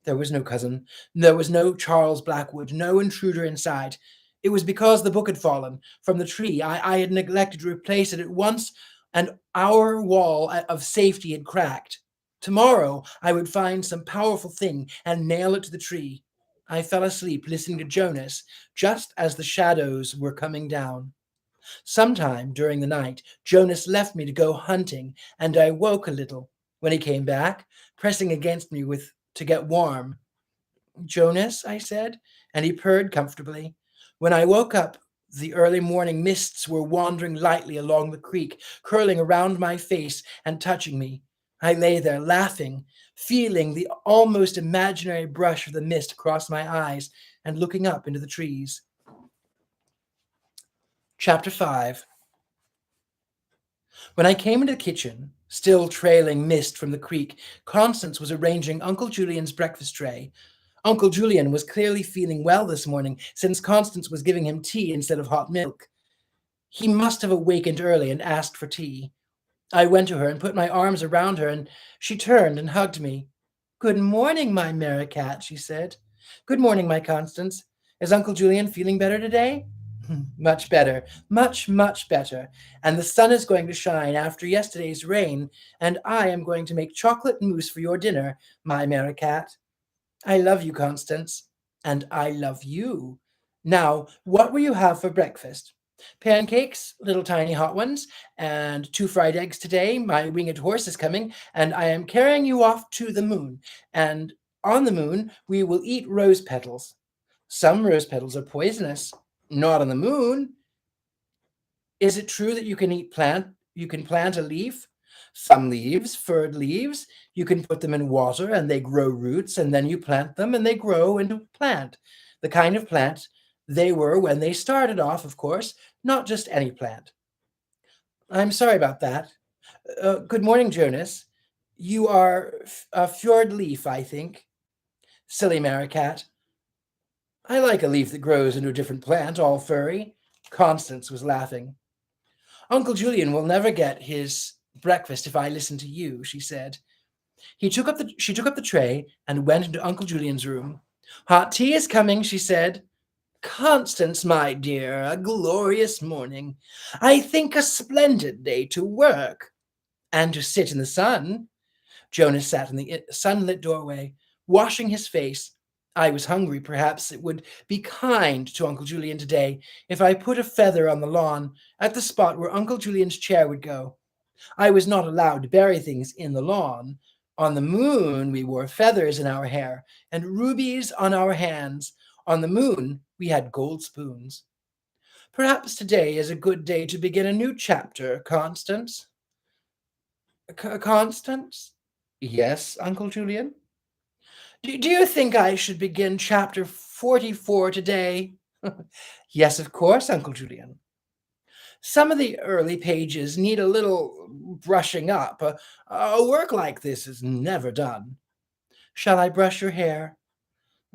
There was no cousin. There was no Charles Blackwood, no intruder inside. It was because the book had fallen from the tree. I had neglected to replace it at once, and our wall of safety had cracked. Tomorrow I would find some powerful thing and nail it to the tree. I fell asleep listening to Jonas just as the shadows were coming down. Sometime during the night, Jonas left me to go hunting, and I woke a little. When he came back, pressing against me to get warm. Jonas, I said, and he purred comfortably. When I woke up, the early morning mists were wandering lightly along the creek, curling around my face and touching me. I lay there laughing, feeling the almost imaginary brush of the mist across my eyes and looking up into the trees. Chapter 5. When I came into the kitchen, still trailing mist from the creek, Constance was arranging Uncle Julian's breakfast tray. Uncle Julian was clearly feeling well this morning, since Constance was giving him tea instead of hot milk. He must have awakened early and asked for tea. I went to her and put my arms around her, and she turned and hugged me. Good morning, my Maricat, she said. Good morning, my Constance. Is Uncle Julian feeling better today? Much better, much better. And the sun is going to shine after yesterday's rain, and I am going to make chocolate mousse for your dinner, my Maricat. I love you, Constance, and I love you. Now, what will you have for breakfast? Pancakes, little tiny hot ones, and 2 fried eggs today. My winged horse is coming, and I am carrying you off to the moon. And on the moon, we will eat rose petals. Some rose petals are poisonous. Not on the moon. Is it true that you can plant a leaf? Some leaves, furred leaves, you can put them in water and they grow roots, and then you plant them and they grow into a plant. The kind of plant they were when they started off, of course, not just any plant. I'm sorry about that. Good morning, Jonas. You are a fjord leaf, I think. Silly Maricat. I like a leaf that grows into a different plant, all furry. Constance was laughing. Uncle Julian will never get his breakfast if I listen to you, she said. She took up the tray and went into Uncle Julian's room. Hot tea is coming, she said. Constance, my dear, a glorious morning. I think a splendid day to work and to sit in the sun. Jonas sat in the sunlit doorway, washing his face. I was hungry. Perhaps it would be kind to Uncle Julian today if I put a feather on the lawn at the spot where Uncle Julian's chair would go. I was not allowed to bury things in the lawn. On the moon, we wore feathers in our hair and rubies on our hands. On the moon, we had gold spoons. Perhaps today is a good day to begin a new chapter, Constance. Constance? Yes, Uncle Julian? Do you think I should begin chapter 44 today? Yes, of course, Uncle Julian. Some of the early pages need a little brushing up. A work like this is never done. Shall I brush your hair?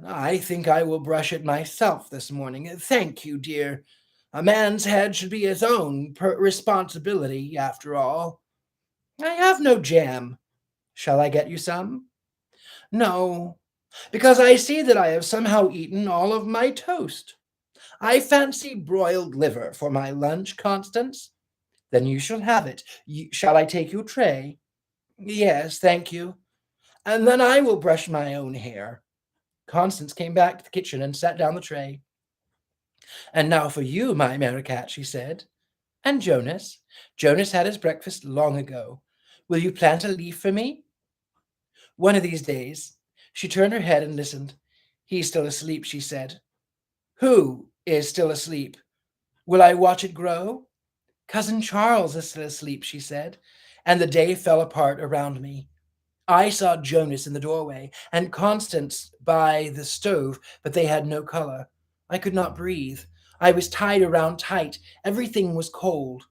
I think I will brush it myself this morning. Thank you, dear. A man's head should be his own responsibility, after all. I have no jam. Shall I get you some? No, because I see that I have somehow eaten all of my toast. I fancy broiled liver for my lunch, Constance. Then you shall have it. Shall I take your tray? Yes, thank you. And then I will brush my own hair. Constance came back to the kitchen and set down the tray. And now for you, my Merricat, she said. And Jonas? Jonas had his breakfast long ago. Will you plant a leaf for me? One of these days. She turned her head and listened. He's still asleep, she said. Who is still asleep? Will I watch it grow? Cousin Charles is still asleep, she said, and the day fell apart around me. I saw Jonas in the doorway and Constance by the stove, but they had no color. I could not breathe. I was tied around tight. Everything was cold.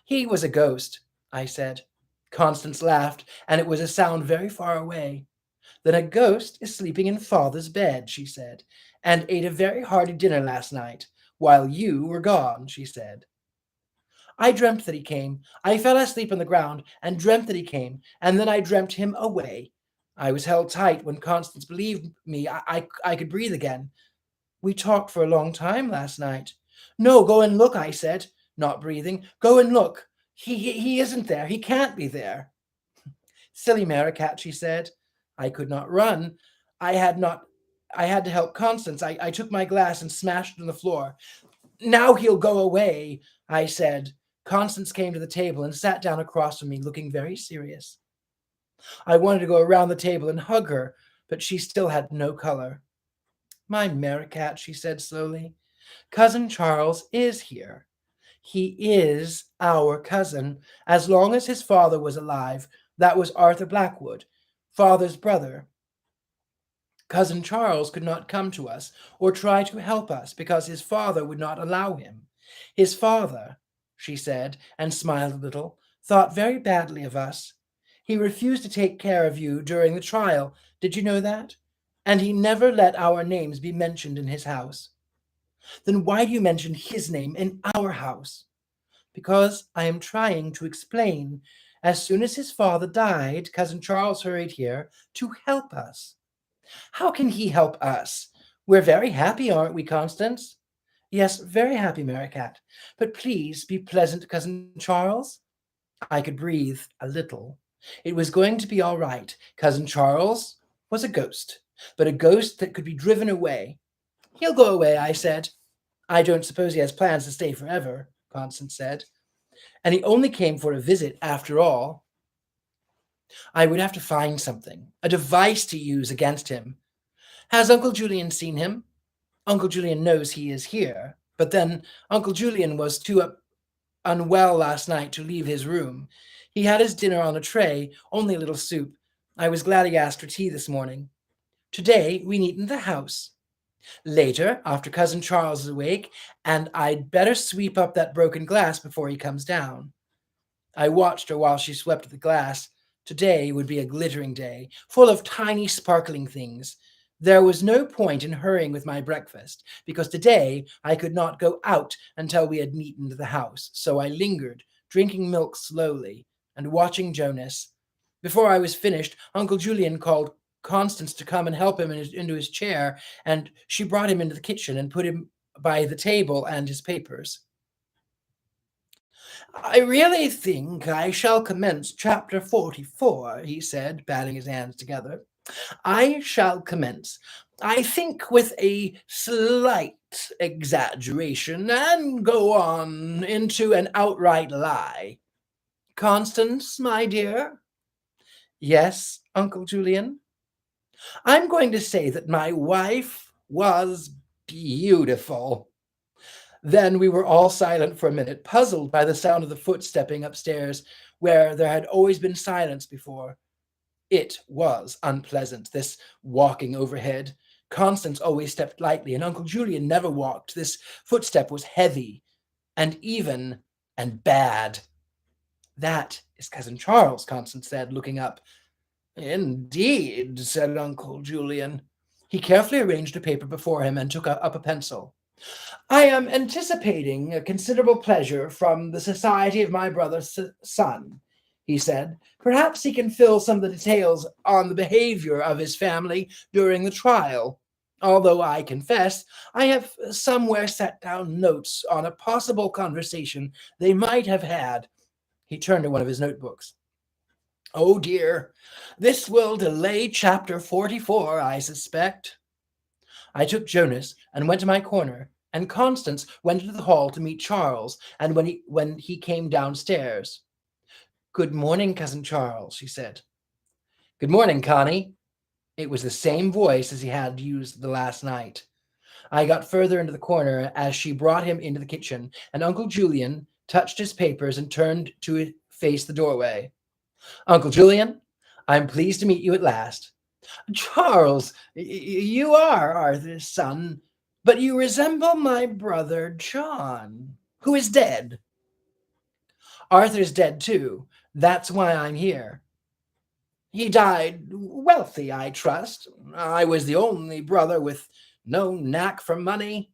He was a ghost, I said. Constance laughed, and it was a sound very far away. Then a ghost is sleeping in father's bed, she said, and ate a very hearty dinner last night, while you were gone, she said. I dreamt that he came. I fell asleep on the ground and dreamt that he came, and then I dreamt him away. I was held tight when Constance believed me I could breathe again. We talked for a long time last night. No, go and look, I said, not breathing. Go and look. He isn't there. He can't be there. Silly Maricat, she said. I could not run. I had not. I had to help Constance. I took my glass and smashed it on the floor. Now he'll go away, I said. Constance came to the table and sat down across from me, looking very serious. I wanted to go around the table and hug her, but she still had no color. My Maricat, she said slowly, Cousin Charles is here. He is our cousin. As long as his father was alive, that was Arthur Blackwood, father's brother. Cousin Charles could not come to us or try to help us because his father would not allow him. His father, she said, and smiled a little, thought very badly of us. He refused to take care of you during the trial. Did you know that? And he never let our names be mentioned in his house. Then why do you mention his name in our house? Because I am trying to explain. As soon as his father died, Cousin Charles hurried here to help us. How can he help us? We're very happy, aren't we, Constance? Yes, very happy, Maricat. But please be pleasant, Cousin Charles. I could breathe a little. It was going to be all right. Cousin Charles was a ghost, but a ghost that could be driven away. He'll go away, I said. I don't suppose he has plans to stay forever, Constance said. And he only came for a visit after all. I would have to find something, a device to use against him. Has Uncle Julian seen him? Uncle Julian knows he is here, but then Uncle Julian was too unwell last night to leave his room. He had his dinner on a tray, only a little soup. I was glad he asked for tea this morning. Today we eat in the house. Later, after Cousin Charles is awake, and I'd better sweep up that broken glass before he comes down. I watched her while she swept the glass. Today would be a glittering day, full of tiny sparkling things. There was no point in hurrying with my breakfast, because today I could not go out until we had neatened the house, so I lingered, drinking milk slowly, and watching Jonas. Before I was finished, Uncle Julian called Constance to come and help him into his chair, and she brought him into the kitchen and put him by the table and his papers. I really think I shall commence chapter 44, he said, batting his hands together. I shall commence, I think, with a slight exaggeration and go on into an outright lie. Constance, my dear? Yes, Uncle Julian? I'm going to say that my wife was beautiful. Then we were all silent for a minute, puzzled by the sound of the footstepping upstairs, where there had always been silence before. It was unpleasant, this walking overhead. Constance always stepped lightly, and Uncle Julian never walked. This footstep was heavy and even and bad. That is Cousin Charles, Constance said, looking up. Indeed, said Uncle Julian. He carefully arranged a paper before him and took up a pencil. I am anticipating a considerable pleasure from the society of my brother's son, he said. Perhaps he can fill some of the details on the behavior of his family during the trial. Although I confess I have somewhere set down notes on a possible conversation they might have had. He turned to one of his notebooks. Oh dear, this will delay chapter 44, I suspect. I took Jonas and went to my corner, and Constance went into the hall to meet Charles, and when he came downstairs. Good morning, Cousin Charles, she said. Good morning, Connie. It was the same voice as he had used the last night. I got further into the corner as she brought him into the kitchen, and Uncle Julian touched his papers and turned to face the doorway. Uncle Julian, I'm pleased to meet you at last. Charles, you are Arthur's son, but you resemble my brother John, who is dead. Arthur's dead too. That's why I'm here. He died wealthy, I trust. I was the only brother with no knack for money.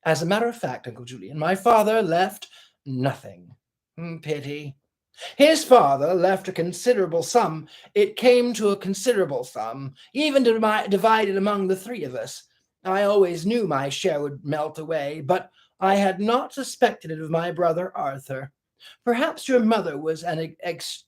As a matter of fact, Uncle Julian, my father left nothing. Pity. His father left a considerable sum. It came to a considerable sum, even divided among the three of us. I always knew my share would melt away, but I had not suspected it of my brother Arthur. Perhaps your mother was an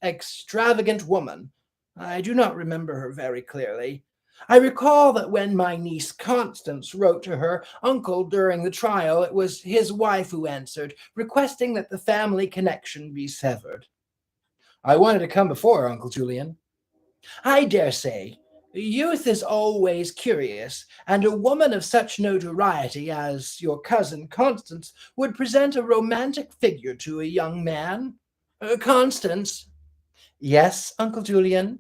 extravagant woman. I do not remember her very clearly. I recall that when my niece Constance wrote to her uncle during the trial, it was his wife who answered, requesting that the family connection be severed. I wanted to come before, Uncle Julian. I dare say. Youth is always curious, and a woman of such notoriety as your cousin Constance would present a romantic figure to a young man. Constance. Yes, Uncle Julian.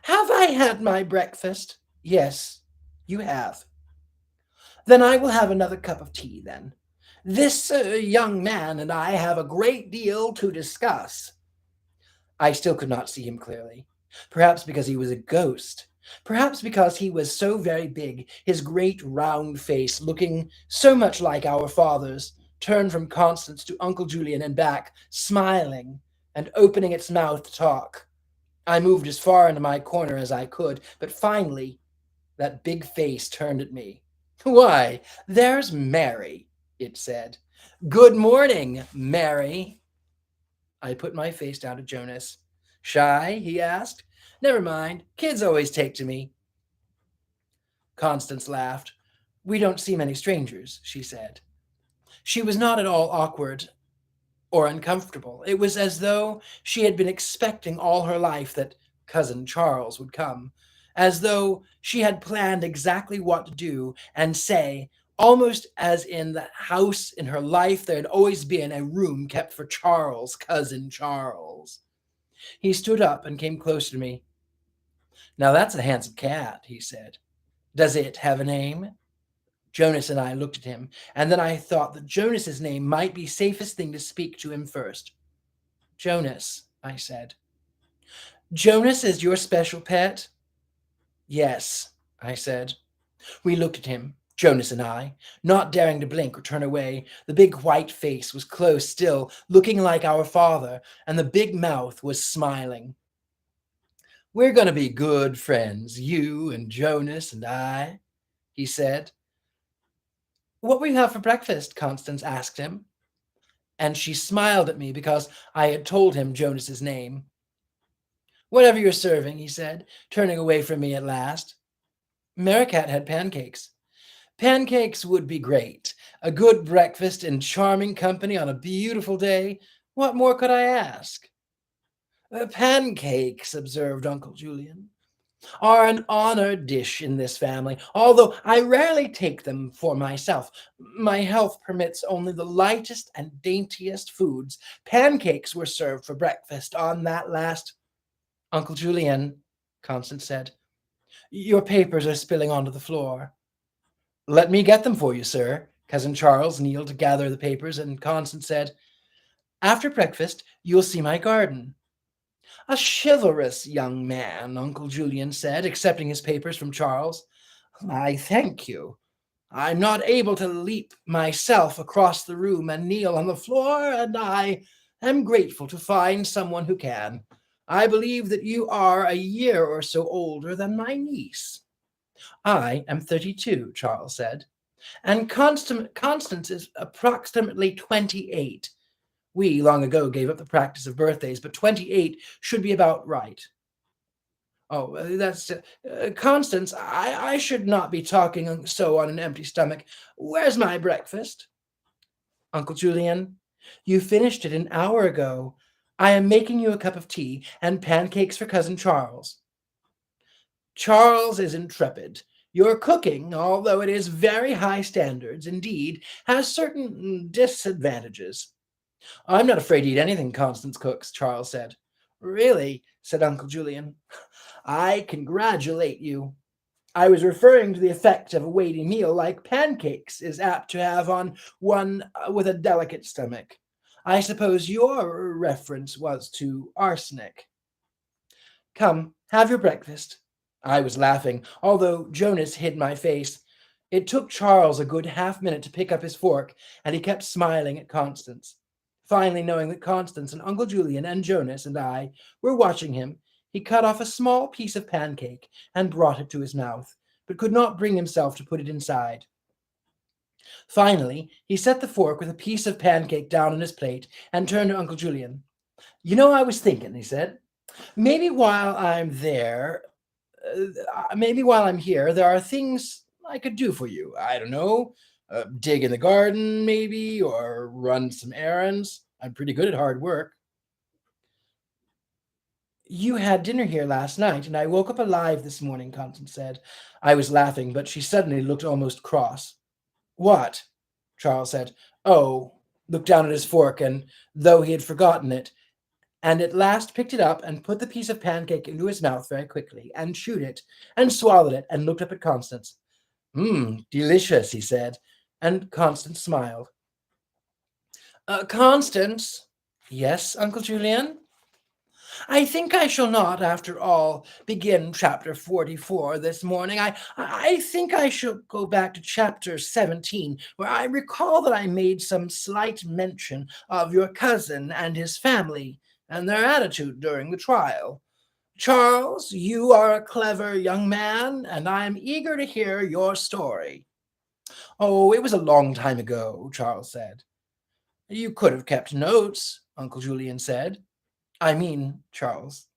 Have I had my breakfast? Yes, you have. Then I will have another cup of tea, then. This young man and I have a great deal to discuss. I still could not see him clearly. Perhaps because he was a ghost. Perhaps because he was so very big, his great round face, looking so much like our father's, turned from Constance to Uncle Julian and back, smiling and opening its mouth to talk. I moved as far into my corner as I could, but finally that big face turned at me. Why, there's Mary, it said. Good morning, Mary. I put my face down to Jonas. Shy? He asked. Never mind. Kids always take to me. Constance laughed. We don't see many strangers, she said. She was not at all awkward or uncomfortable. It was as though she had been expecting all her life that Cousin Charles would come, as though she had planned exactly what to do and say, almost as in the house in her life there had always been a room kept for Charles, Cousin Charles. He stood up and came close to me. Now that's a handsome cat, he said. Does it have a name? Jonas and I looked at him, and then I thought that Jonas's name might be safest thing to speak to him first. Jonas, I said. Jonas is your special pet? Yes, I said. We looked at him, Jonas and I, not daring to blink or turn away. The big white face was close still, looking like our father, and the big mouth was smiling. We're going to be good friends, you and Jonas and I, he said. What will you have for breakfast? Constance asked him. And she smiled at me because I had told him Jonas's name. Whatever you're serving, he said, turning away from me at last. Merricat had pancakes. Pancakes would be great. A good breakfast in charming company on a beautiful day. What more could I ask? Pancakes, observed Uncle Julian, are an honored dish in this family, although I rarely take them for myself. My health permits only the lightest and daintiest foods. Pancakes were served for breakfast on that last. Uncle Julian, Constance said, your papers are spilling onto the floor. Let me get them for you, sir. Cousin Charles kneeled to gather the papers, and Constance said, after breakfast, you'll see my garden. A chivalrous young man, Uncle Julian said, accepting his papers from Charles. I thank you. I'm not able to leap myself across the room and kneel on the floor, and I am grateful to find someone who can. I believe that you are a year or so older than my niece. I am 32, Charles said, and Constance is approximately 28. We long ago gave up the practice of birthdays, but 28 should be about right. Oh, that's Constance. I should not be talking so on an empty stomach. Where's my breakfast? Uncle Julian, you finished it an hour ago. I am making you a cup of tea and pancakes for Cousin Charles. Charles is intrepid. Your cooking, although it is very high standards indeed, has certain disadvantages. I'm not afraid to eat anything Constance cooks, Charles said. Really? Said Uncle Julian. I congratulate you. I was referring to the effect of a weighty meal like pancakes is apt to have on one with a delicate stomach. I suppose your reference was to arsenic. Come, have your breakfast. I was laughing, although Jonas hid my face. It took Charles a good half-minute to pick up his fork, and he kept smiling at Constance. Finally, knowing that Constance and Uncle Julian and Jonas and I were watching him, he cut off a small piece of pancake and brought it to his mouth, but could not bring himself to put it inside. Finally, he set the fork with a piece of pancake down on his plate and turned to Uncle Julian. I was thinking, he said, maybe while I'm there, maybe while I'm here, there are things I could do for you. I don't know, dig in the garden, maybe, or run some errands. I'm pretty good at hard work. You had dinner here last night, and I woke up alive this morning, Constance said. I was laughing, but she suddenly looked almost cross. What? Charles said. Oh, looked down at his fork, and though he had forgotten it, and at last picked it up and put the piece of pancake into his mouth very quickly, and chewed it, and swallowed it, and looked up at Constance. Delicious, he said, and Constance smiled. Constance. Yes, Uncle Julian? I think I shall not, after all, begin chapter 44 this morning. I think I shall go back to chapter 17, where I recall that I made some slight mention of your cousin and his family and their attitude during the trial. Charles, you are a clever young man, and I am eager to hear your story. Oh, it was a long time ago, Charles said. You could have kept notes, Uncle Julian said. I mean, Charles.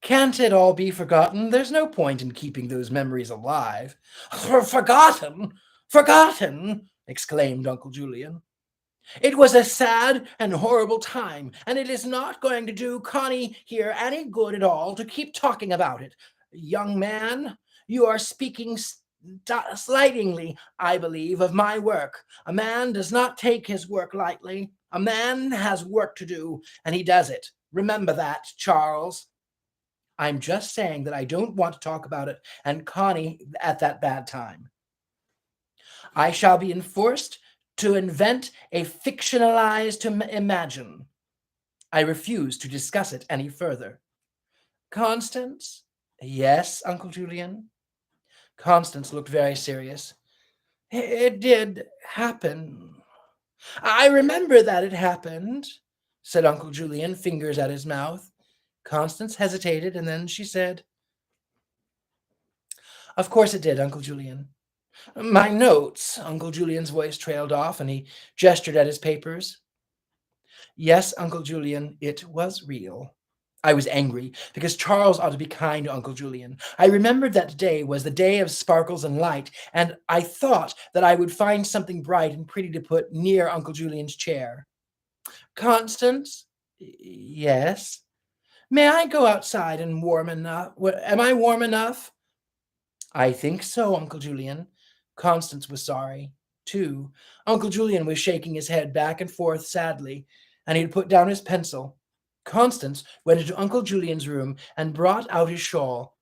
Can't it all be forgotten? There's no point in keeping those memories alive. Forgotten? Forgotten? Exclaimed Uncle Julian. It was a sad and horrible time, and it is not going to do Connie here any good at all to keep talking about it. Young man, you are speaking slightingly, I believe, of my work. A man does not take his work lightly. A man has work to do, and he does it. Remember that, Charles. I'm just saying that I don't want to talk about it and Connie at that bad time. I shall be enforced to invent a fictionalized to imagine. I refuse to discuss it any further. Constance? Yes, Uncle Julian. Constance looked very serious. It did happen. I remember that it happened, said Uncle Julian, fingers at his mouth. Constance hesitated, and then she said, Of course it did, Uncle Julian. My notes. Uncle Julian's voice trailed off, and he gestured at his papers. Yes, Uncle Julian, it was real. I was angry because Charles ought to be kind to Uncle Julian. I remembered that day was the day of sparkles and light, and I thought that I would find something bright and pretty to put near Uncle Julian's chair. Constance? Yes. May I go outside and warm enough? Am I warm enough? I think so, Uncle Julian. Constance was sorry, too. Uncle Julian was shaking his head back and forth sadly, and he had put down his pencil. Constance went into Uncle Julian's room and brought out his shawl,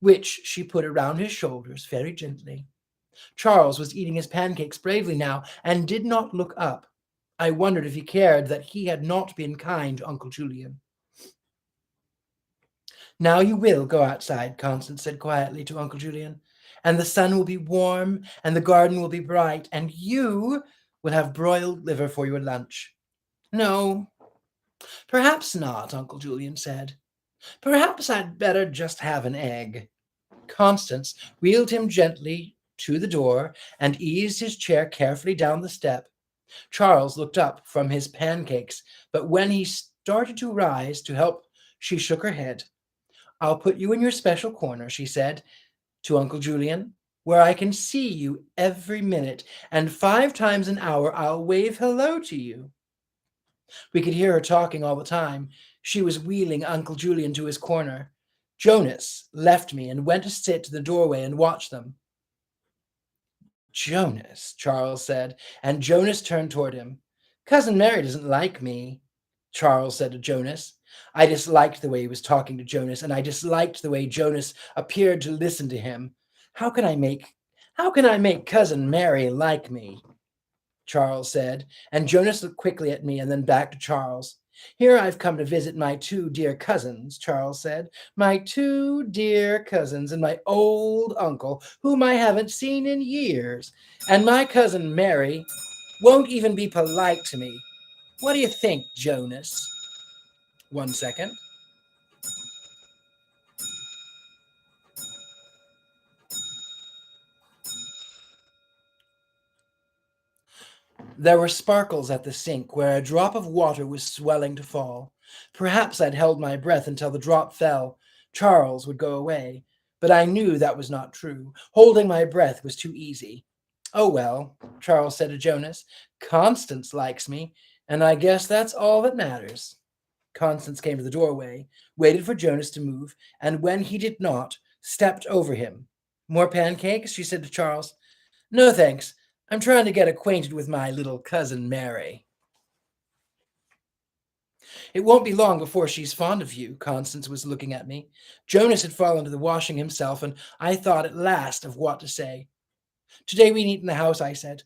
which she put around his shoulders very gently. Charles was eating his pancakes bravely now and did not look up. I wondered if he cared that he had not been kind to Uncle Julian. Now you will go outside, Constance said quietly to Uncle Julian, and the sun will be warm, and the garden will be bright, and you will have broiled liver for your lunch. No, perhaps not, Uncle Julian said. Perhaps I'd better just have an egg. Constance wheeled him gently to the door and eased his chair carefully down the step. Charles looked up from his pancakes, but when he started to rise to help, she shook her head. I'll put you in your special corner, she said to Uncle Julian, where I can see you every minute, and 5 times an hour I'll wave hello to you. We could hear her talking all the time. She was wheeling Uncle Julian to his corner. Jonas left me and went to sit in the doorway and watch them. Jonas, Charles said, and Jonas turned toward him. Cousin Mary doesn't like me, Charles said to Jonas. I disliked the way he was talking to Jonas, and I disliked the way Jonas appeared to listen to him. How can I make Cousin Mary like me? Charles said, and Jonas looked quickly at me and then back to Charles. Here I've come to visit my 2 dear cousins, Charles said. My 2 dear cousins and my old uncle, whom I haven't seen in years. And my cousin Mary won't even be polite to me. What do you think, Jonas? 1 second. There were sparkles at the sink where a drop of water was swelling to fall. Perhaps I'd held my breath until the drop fell. Charles would go away. But I knew that was not true. Holding my breath was too easy. Oh well, Charles said to Jonas. Constance likes me, and I guess that's all that matters. Constance came to the doorway, waited for Jonas to move, and when he did not, stepped over him. More pancakes? She said to Charles. No, thanks. I'm trying to get acquainted with my little cousin Mary. It won't be long before she's fond of you, Constance was looking at me. Jonas had fallen to the washing himself, and I thought at last of what to say. Today we eat in the house, I said.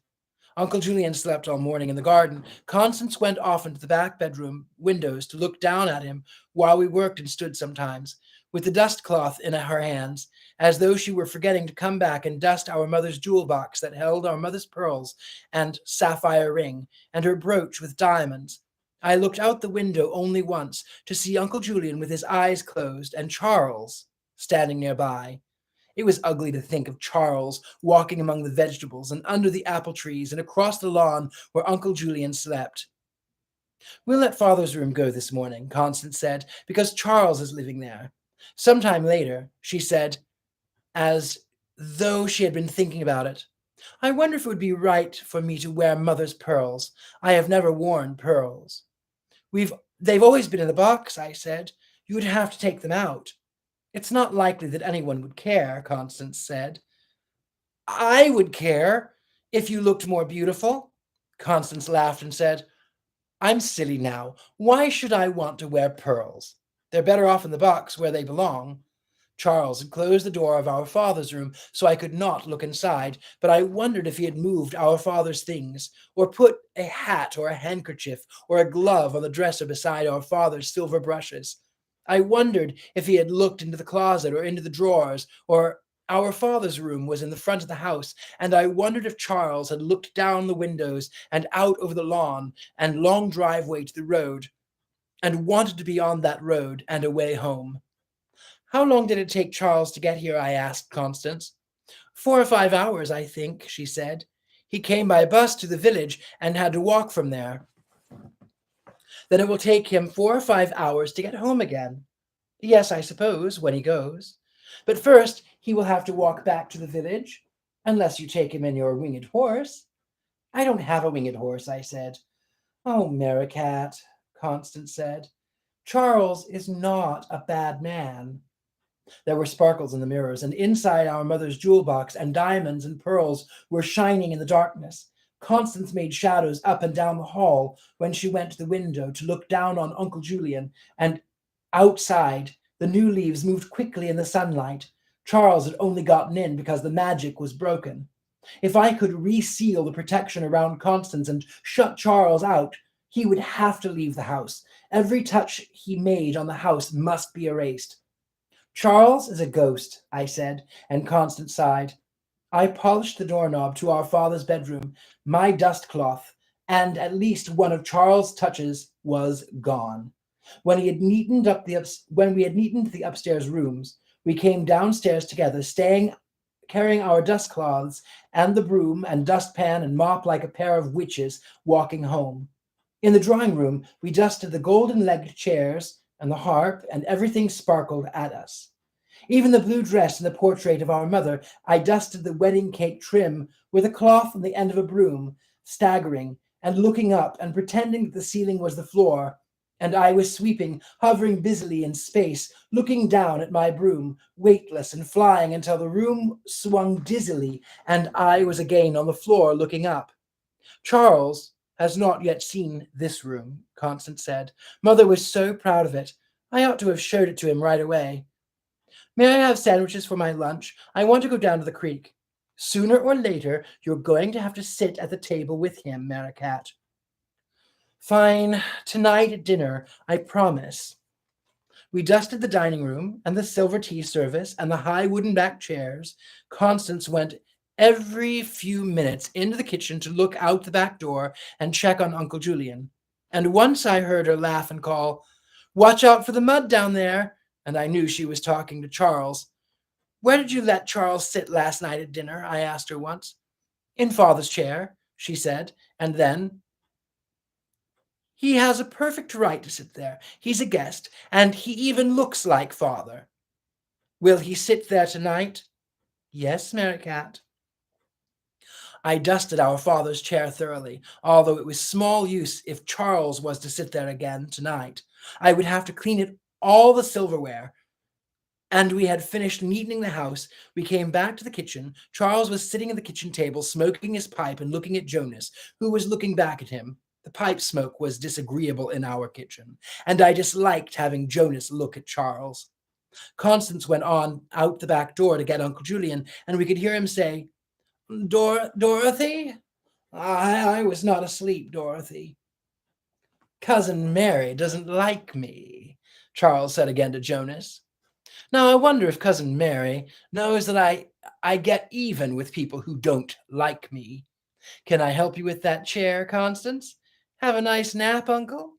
Uncle Julian slept all morning in the garden. Constance went off into the back bedroom windows to look down at him while we worked and stood sometimes, with the dust cloth in her hands, as though she were forgetting to come back and dust our mother's jewel box that held our mother's pearls and sapphire ring, and her brooch with diamonds. I looked out the window only once to see Uncle Julian with his eyes closed and Charles standing nearby. It was ugly to think of Charles walking among the vegetables and under the apple trees and across the lawn where Uncle Julian slept. We'll let Father's room go this morning, Constance said, because Charles is living there. Sometime later, she said, as though she had been thinking about it, I wonder if it would be right for me to wear Mother's pearls. I have never worn pearls. They've always been in the box, I said. You would have to take them out. It's not likely that anyone would care, Constance said. I would care if you looked more beautiful. Constance laughed and said, I'm silly now. Why should I want to wear pearls? They're better off in the box where they belong. Charles had closed the door of our father's room so I could not look inside, but I wondered if he had moved our father's things, or put a hat or a handkerchief or a glove on the dresser beside our father's silver brushes. I wondered if he had looked into the closet or into the drawers, or our father's room was in the front of the house, and I wondered if Charles had looked down the windows and out over the lawn and long driveway to the road, and wanted to be on that road and away home. How long did it take Charles to get here? I asked Constance. 4 or 5 hours, I think, she said. He came by bus to the village and had to walk from there. Then it will take him 4 or 5 hours to get home again. Yes, I suppose, when he goes. But first he will have to walk back to the village, unless you take him in your winged horse. I don't have a winged horse, I said. Oh, Merricat, Constance said. Charles is not a bad man. There were sparkles in the mirrors, and inside our mother's jewel box, and diamonds and pearls were shining in the darkness. Constance made shadows up and down the hall when she went to the window to look down on Uncle Julian, and outside the new leaves moved quickly in the sunlight. Charles had only gotten in because the magic was broken. If I could reseal the protection around Constance and shut Charles out, he would have to leave the house. Every touch he made on the house must be erased. Charles is a ghost, I said, and Constance sighed. I polished the doorknob to our father's bedroom, my dust cloth, and at least one of Charles' touches was gone. When we had neatened the upstairs rooms, we came downstairs together, carrying our dust cloths and the broom and dustpan and mop like a pair of witches walking home. In the drawing room, we dusted the golden-legged chairs and the harp, and everything sparkled at us. Even the blue dress and the portrait of our mother, I dusted the wedding cake trim with a cloth on the end of a broom, staggering and looking up and pretending that the ceiling was the floor, and I was sweeping, hovering busily in space, looking down at my broom, weightless and flying until the room swung dizzily and I was again on the floor looking up. Charles has not yet seen this room, Constance said. Mother was so proud of it. I ought to have showed it to him right away. May I have sandwiches for my lunch? I want to go down to the creek. Sooner or later, you're going to have to sit at the table with him, Merricat. Fine, tonight at dinner, I promise. We dusted the dining room and the silver tea service and the high wooden-backed chairs. Constance went every few minutes into the kitchen to look out the back door and check on Uncle Julian. And once I heard her laugh and call, "Watch out for the mud down there," and I knew she was talking to Charles. "Where did you let Charles sit last night at dinner?" I asked her once. "In Father's chair," she said, and then, "He has a perfect right to sit there. He's a guest, and he even looks like Father." "Will he sit there tonight?" "Yes, Merricat." I dusted our father's chair thoroughly, although it was small use if Charles was to sit there again tonight. I would have to clean it all the silverware. And we had finished neatening the house. We came back to the kitchen. Charles was sitting at the kitchen table, smoking his pipe and looking at Jonas, who was looking back at him. The pipe smoke was disagreeable in our kitchen, and I disliked having Jonas look at Charles. Constance went on out the back door to get Uncle Julian, and we could hear him say, Dorothy? I was not asleep, Dorothy. Cousin Mary doesn't like me, Charles said again to Jonas. Now I wonder if Cousin Mary knows that I get even with people who don't like me. Can I help you with that chair, Constance? Have a nice nap, Uncle?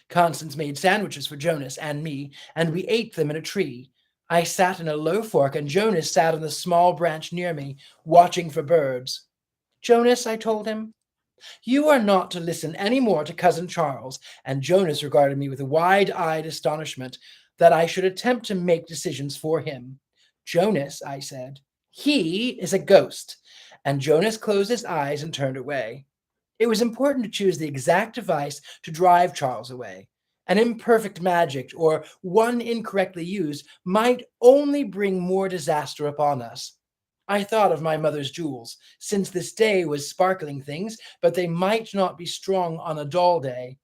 Constance made sandwiches for Jonas and me, and we ate them in a tree. I sat in a low fork, and Jonas sat on the small branch near me, watching for birds. Jonas, I told him, you are not to listen any more to Cousin Charles, and Jonas regarded me with wide-eyed astonishment that I should attempt to make decisions for him. Jonas, I said, he is a ghost, and Jonas closed his eyes and turned away. It was important to choose the exact device to drive Charles away. An imperfect magic or one incorrectly used might only bring more disaster upon us. I thought of my mother's jewels, since this day was sparkling things, but they might not be strong on a dull day,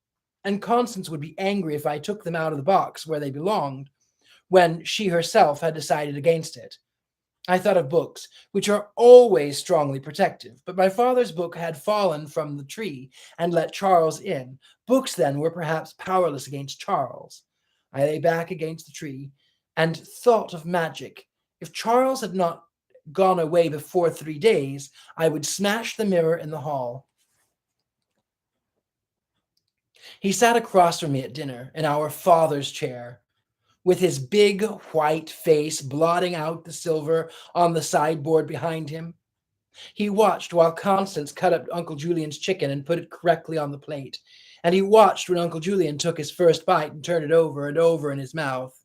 and Constance would be angry if I took them out of the box where they belonged. when she herself had decided against it. I thought of books, which are always strongly protective, but my father's book had fallen from the tree and let Charles in. Books then were perhaps powerless against Charles. I lay back against the tree and thought of magic. If Charles had not gone away before 3 days, I would smash the mirror in the hall. He sat across from me at dinner in our father's chair, with his big white face blotting out the silver on the sideboard behind him. He watched while Constance cut up Uncle Julian's chicken and put it correctly on the plate, and he watched when Uncle Julian took his first bite and turned it over and over in his mouth.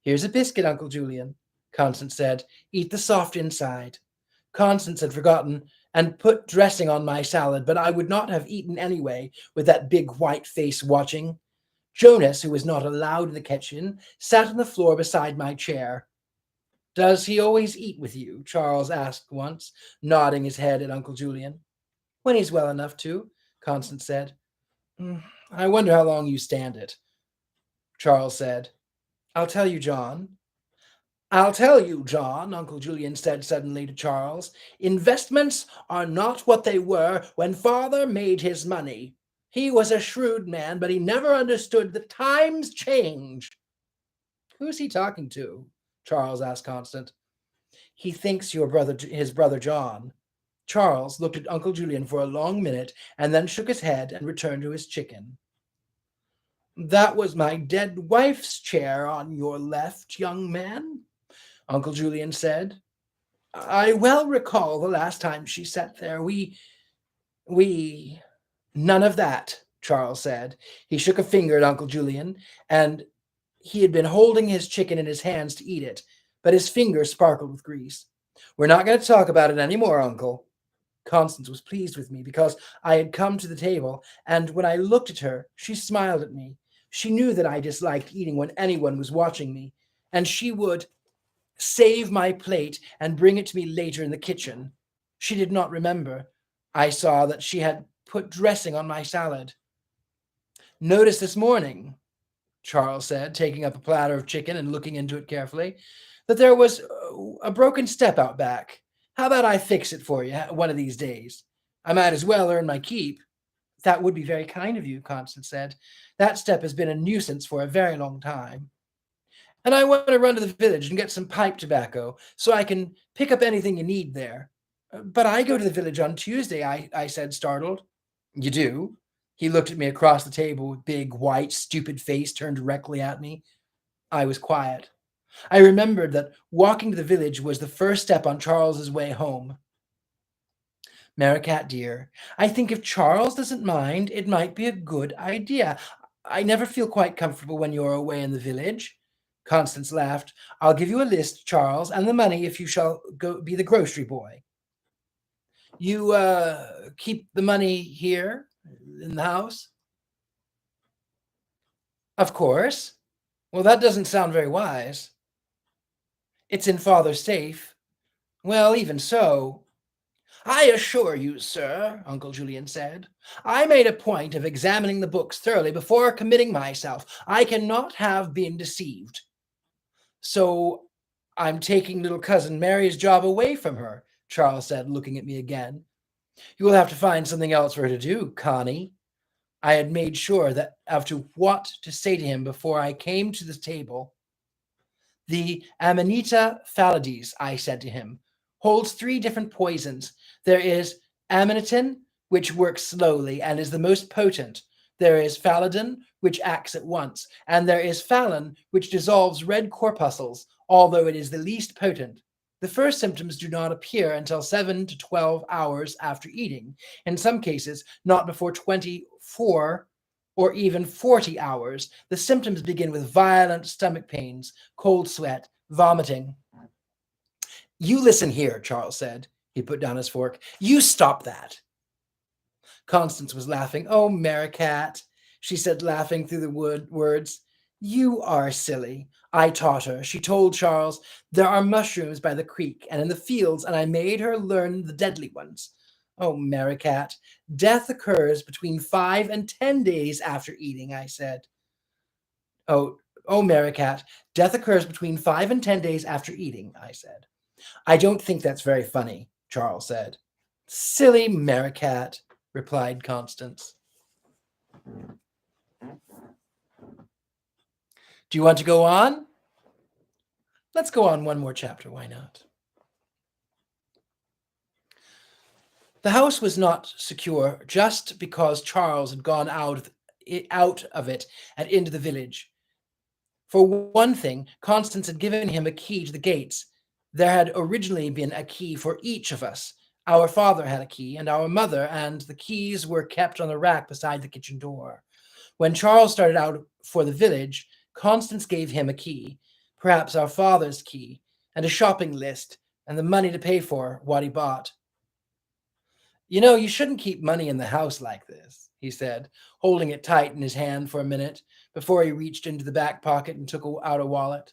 "Here's a biscuit, Uncle Julian," Constance said. "Eat the soft inside." Constance had forgotten and put dressing on my salad, but I would not have eaten anyway, with that big white face watching. Jonas, who was not allowed in the kitchen, sat on the floor beside my chair. "Does he always eat with you?" Charles asked once, nodding his head at Uncle Julian. "When he's well enough to," Constance said. "I wonder how long you stand it," Charles said. "I'll tell you, John." "I'll tell you, John," Uncle Julian said suddenly to Charles. "Investments are not what they were when father made his money. He was a shrewd man, but he never understood that times change." "Who's he talking to?" Charles asked Constance. "He thinks your brother, his brother John." Charles looked at Uncle Julian for a long minute and then shook his head and returned to his chicken. "That was my dead wife's chair on your left, young man," Uncle Julian said. "I well recall the last time she sat there. We, none of that," Charles said. He shook a finger at Uncle Julian, and he had been holding his chicken in his hands to eat it, but his fingers sparkled with grease. "We're not going to talk about it any more, Uncle." Constance was pleased with me because I had come to the table, and when I looked at her, she smiled at me. She knew that I disliked eating when anyone was watching me, and she would save my plate and bring it to me later in the kitchen. She did not remember. I saw that she had put dressing on my salad. "Noticed this morning," Charles said, taking up a platter of chicken and looking into it carefully, "that there was a broken step out back. How about I fix it for you one of these days? I might as well earn my keep." "That would be very kind of you," Constance said. "That step has been a nuisance for a very long time. And I want to run to the village and get some pipe tobacco so I can pick up anything you need there." "But I go to the village on Tuesday," I said, startled. "You do?" He looked at me across the table with big, white, stupid face turned directly at me. I was quiet. I remembered that walking to the village was the first step on Charles's way home. "Maricat, dear, I think if Charles doesn't mind, it might be a good idea. I never feel quite comfortable when you're away in the village." Constance laughed. "I'll give you a list, Charles, and the money if you shall go be the grocery boy." "You keep the money here in the house?" "Of course." "Well, that doesn't sound very wise." "It's in father's safe." "Well, even so—" "I assure you, sir," Uncle Julian said, "I made a point of examining the books thoroughly before committing myself. I cannot have been deceived." "So I'm taking little cousin Mary's job away from her," Charles said, looking at me again. "You will have to find something else for her to do, Connie." I had made sure that as to what to say to him before I came to the table. "The Amanita phallides," I said to him, "holds 3 different poisons. There is amanitin, which works slowly and is the most potent. There is phalladin, which acts at once, and there is phallan, which dissolves red corpuscles, although it is the least potent. The first symptoms do not appear until 7 to 12 hours after eating, in some cases not before 24 or even 40 hours. The symptoms begin with violent stomach pains, cold sweat, vomiting." "You listen here," Charles said. He put down his fork. "You stop that." Constance was laughing. "Oh, Maricat," she said, laughing through the words. "You are silly. I taught her. She told Charles there are mushrooms by the creek and in the fields, and I made her learn the deadly ones. Oh, Maricat, death occurs between 5 and 10 days after eating," I said. "Oh, Oh, Merricat, death occurs between 5 and 10 days after eating, I said. I don't think that's very funny, Charles said. Silly Merricat, replied Constance. Do you want to go on? Let's go on one more chapter, why not? The house was not secure just because Charles had gone out of it and into the village. For one thing, Constance had given him a key to the gates. There had originally been a key for each of us. Our father had a key, and our mother, and the keys were kept on the rack beside the kitchen door. When Charles started out for the village, Constance gave him a key, perhaps our father's key, and a shopping list, and the money to pay for what he bought. You know, you shouldn't keep money in the house like this, he said, holding it tight in his hand for a minute before he reached into the back pocket and took out a wallet.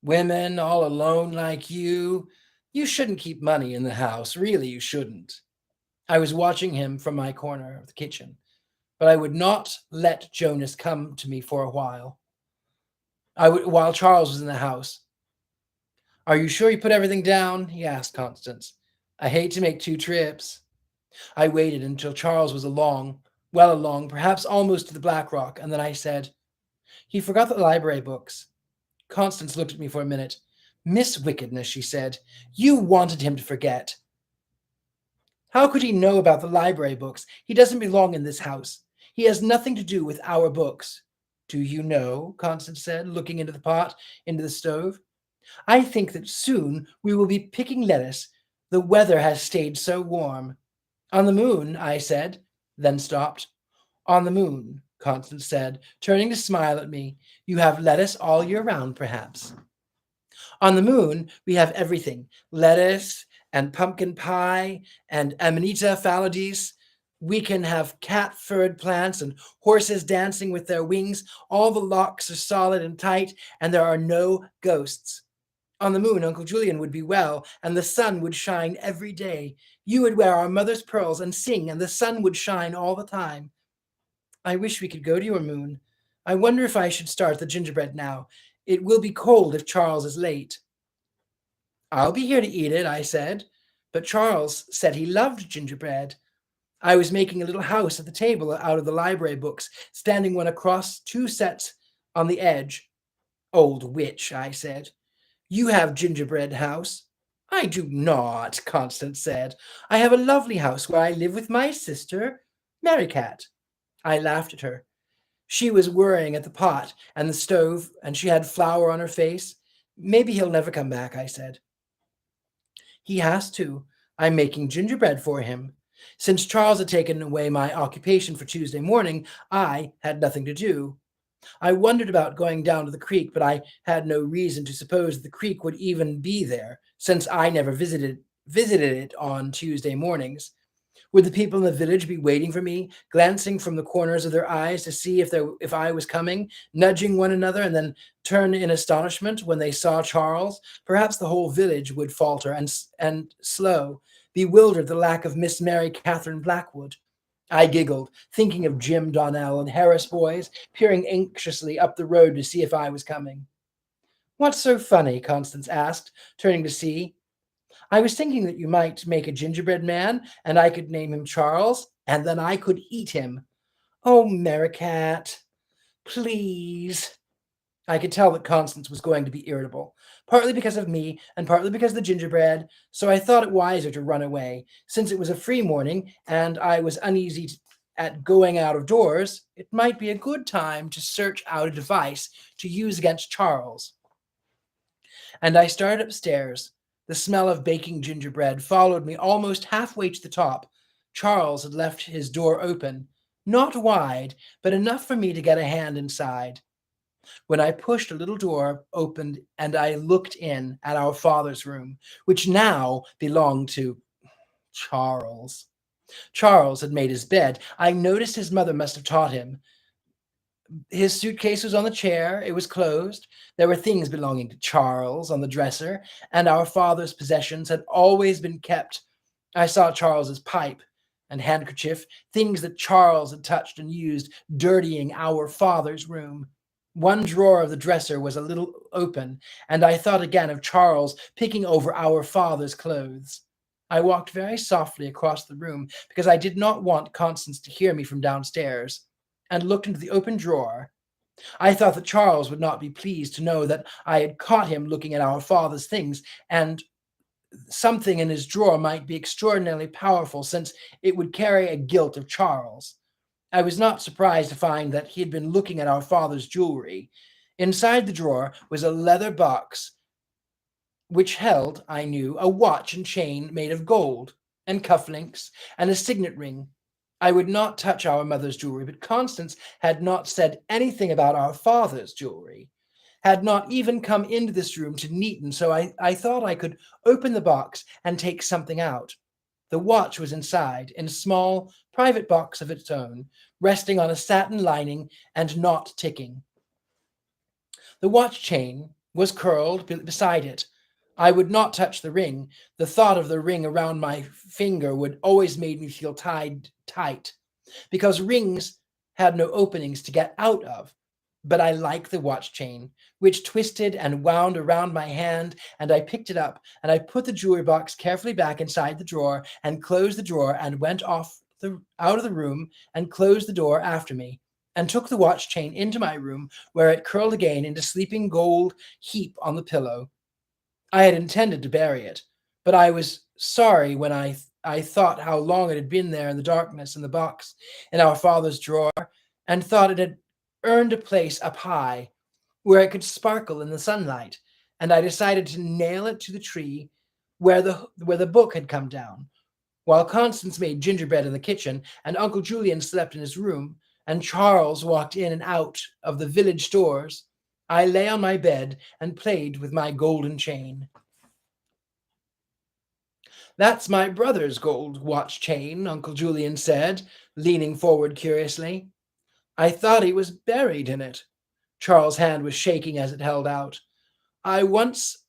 Women all alone like you shouldn't keep money in the house. Really, you shouldn't. I was watching him from my corner of the kitchen, but I would not let Jonas come to me for a while. While Charles was in the house. Are you sure you put everything down? He asked Constance. I hate to make 2 trips. I waited until Charles was well along, perhaps almost to the Black Rock, and then I said, he forgot the library books. Constance looked at me for a minute. Miss Wickedness, she said, you wanted him to forget. How could he know about the library books? He doesn't belong in this house. He has nothing to do with our books. Do you know, Constance said, looking into the stove. I think that soon we will be picking lettuce. The weather has stayed so warm. On the moon, I said, then stopped. On the moon, Constance said, turning to smile at me. You have lettuce all year round, perhaps. On the moon, we have everything. Lettuce and pumpkin pie and Amanita phalloides. We can have cat-furred plants and horses dancing with their wings. All the locks are solid and tight, and there are no ghosts. On the moon, Uncle Julian would be well, and the sun would shine every day. You would wear our mother's pearls and sing, and the sun would shine all the time. I wish we could go to your moon. I wonder if I should start the gingerbread now. It will be cold if Charles is late. I'll be here to eat it, I said, but Charles said he loved gingerbread. I was making a little house at the table out of the library books, standing one across 2 sets on the edge. Old witch, I said. You have gingerbread house. I do not, Constance said. I have a lovely house where I live with my sister, Merricat. I laughed at her. She was worrying at the pot and the stove, and she had flour on her face. Maybe he'll never come back, I said. He has to. I'm making gingerbread for him. Since Charles had taken away my occupation for Tuesday morning, I had nothing to do. I wondered about going down to the creek, but I had no reason to suppose the creek would even be there, since I never visited it on Tuesday mornings. Would the people in the village be waiting for me, glancing from the corners of their eyes to see if I was coming, nudging one another, and then turn in astonishment when they saw Charles? Perhaps the whole village would falter and slow, bewildered the lack of Miss Mary Catherine Blackwood. I giggled, thinking of Jim Donnell and Harris boys peering anxiously up the road to see if I was coming. What's so funny? Constance asked, turning to see. I was thinking that you might make a gingerbread man, and I could name him Charles, and then I could eat him. Oh, Merricat, please. I could tell that Constance was going to be irritable, partly because of me and partly because of the gingerbread, so I thought it wiser to run away. Since it was a free morning and I was uneasy at going out of doors, it might be a good time to search out a device to use against Charles. And I started upstairs. The smell of baking gingerbread followed me almost halfway to the top. Charles had left his door open, not wide, but enough for me to get a hand inside. When I pushed a little door opened and I looked in at our father's room, which now belonged to Charles. Charles had made his bed. I noticed his mother must have taught him. His suitcase was on the chair. It was closed. There were things belonging to Charles on the dresser, and our father's possessions had always been kept. I saw Charles's pipe and handkerchief, things that Charles had touched and used, dirtying our father's room. One drawer of the dresser was a little open, and I thought again of Charles picking over our father's clothes. I walked very softly across the room because I did not want Constance to hear me from downstairs, and looked into the open drawer. I thought that Charles would not be pleased to know that I had caught him looking at our father's things, and something in his drawer might be extraordinarily powerful, since it would carry a guilt of Charles. I was not surprised to find that he had been looking at our father's jewelry. Inside the drawer was a leather box which held, I knew, a watch and chain made of gold, and cufflinks, and a signet ring. I would not touch our mother's jewelry, but Constance had not said anything about our father's jewelry, had not even come into this room to neaten, so I thought I could open the box and take something out. The watch was inside, in a small, private box of its own, resting on a satin lining and not ticking. The watch chain was curled beside it. I would not touch the ring. The thought of the ring around my finger would always made me feel tied tight, because rings had no openings to get out of. But I liked the watch chain, which twisted and wound around my hand, and I picked it up, and I put the jewelry box carefully back inside the drawer, and closed the drawer, and went out of the room, and closed the door after me, and took the watch chain into my room, where it curled again into sleeping gold heap on the pillow. I had intended to bury it, but I was sorry when I thought how long it had been there in the darkness in the box in our father's drawer, and thought it had earned a place up high where it could sparkle in the sunlight, and I decided to nail it to the tree where the book had come down. While Constance made gingerbread in the kitchen, and Uncle Julian slept in his room, and Charles walked in and out of the village stores, I lay on my bed and played with my golden chain. That's my brother's gold watch chain, Uncle Julian said, leaning forward curiously. I thought he was buried in it. Charles' hand was shaking as it held out. I once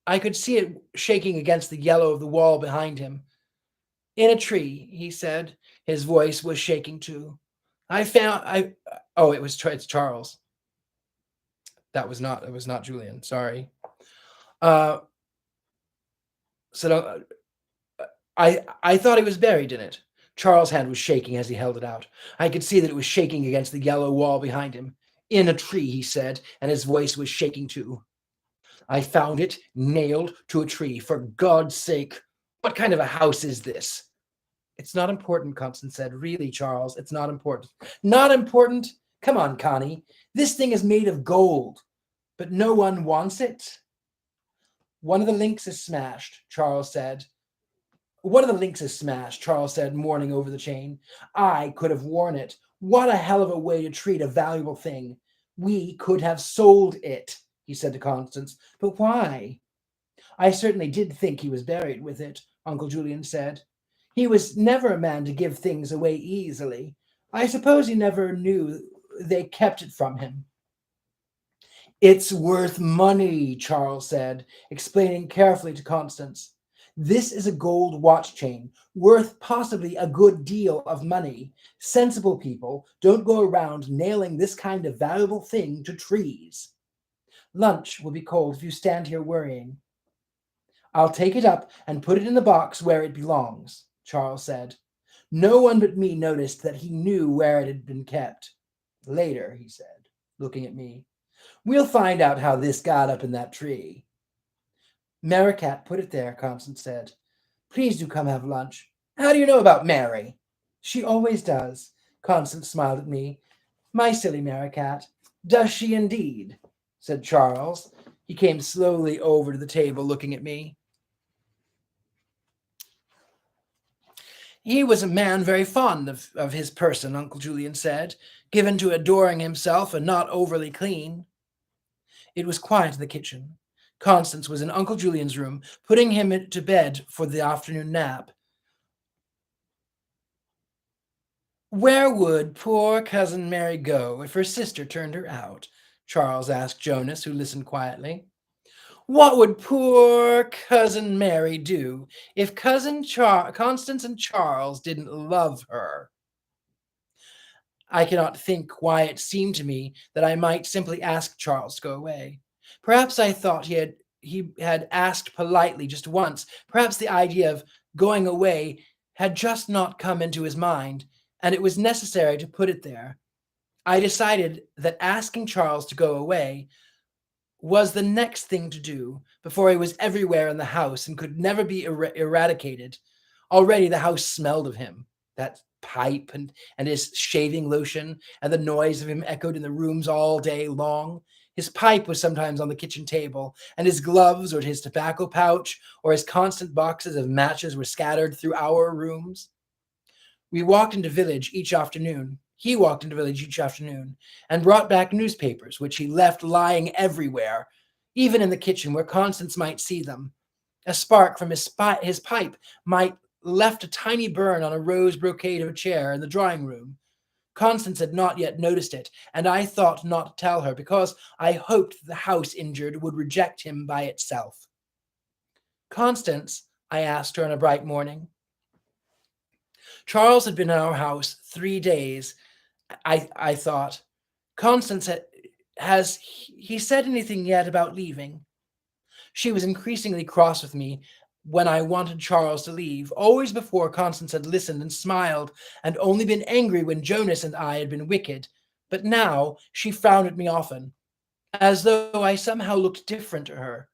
I could see it shaking against the yellow of the wall behind him. In a tree, he said. His voice was shaking too. I found I oh, it's Charles. It was not Julian. Sorry. Uh so I thought he was buried in it. Charles' hand was shaking as he held it out. I could see that it was shaking against the yellow wall behind him. In a tree, he said, and his voice was shaking too. I found it nailed to a tree. For God's sake, what kind of a house is this? It's not important, Constance said. Really, Charles, it's not important. Not important? Come on, Connie. This thing is made of gold, but no one wants it. One of the links is smashed, Charles said. One of the links is smashed, Charles said, mourning over the chain. I could have worn it. What a hell of a way to treat a valuable thing. We could have sold it, he said to Constance. But why? I certainly did think he was buried with it, Uncle Julian said. He was never a man to give things away easily. I suppose he never knew they kept it from him. It's worth money, Charles said, explaining carefully to Constance. This is a gold watch chain, worth possibly a good deal of money. Sensible people don't go around nailing this kind of valuable thing to trees. Lunch will be cold if you stand here worrying. I'll take it up and put it in the box where it belongs, Charles said. No one but me noticed that he knew where it had been kept. Later, he said, looking at me, we'll find out how this got up in that tree. Maricat put it there, Constance said. Please do come have lunch. How do you know about Mary? She always does. Constance smiled at me. My silly Maricat. Does she indeed? Said Charles. He came slowly over to the table, looking at me. He was a man very fond of his person, Uncle Julian said, given to adoring himself and not overly clean. It was quiet in the kitchen. Constance was in Uncle Julian's room, putting him to bed for the afternoon nap. Where would poor Cousin Mary go if her sister turned her out? Charles asked Jonas, who listened quietly. What would poor Cousin Mary do if Constance and Charles didn't love her? I cannot think why it seemed to me that I might simply ask Charles to go away. Perhaps I thought he had asked politely just once. Perhaps the idea of going away had just not come into his mind, and it was necessary to put it there. I decided that asking Charles to go away was the next thing to do before he was everywhere in the house and could never be eradicated. Already the house smelled of him, that pipe and his shaving lotion, and the noise of him echoed in the rooms all day long. His pipe was sometimes on the kitchen table, and his gloves or his tobacco pouch or his constant boxes of matches were scattered through our rooms. We walked into village each afternoon. He walked into village each afternoon and brought back newspapers, which he left lying everywhere, even in the kitchen where Constance might see them. A spark from his pipe might left a tiny burn on a rose brocade of a chair in the drawing room. Constance had not yet noticed it, and I thought not to tell her because I hoped the house injured would reject him by itself. Constance, I asked her on a bright morning. Charles had been in our house 3 days. I thought. Constance, has he said anything yet about leaving? She was increasingly cross with me when I wanted Charles to leave. Always before, Constance had listened and smiled, and only been angry when Jonas and I had been wicked. But now she frowned at me often, as though I somehow looked different to her.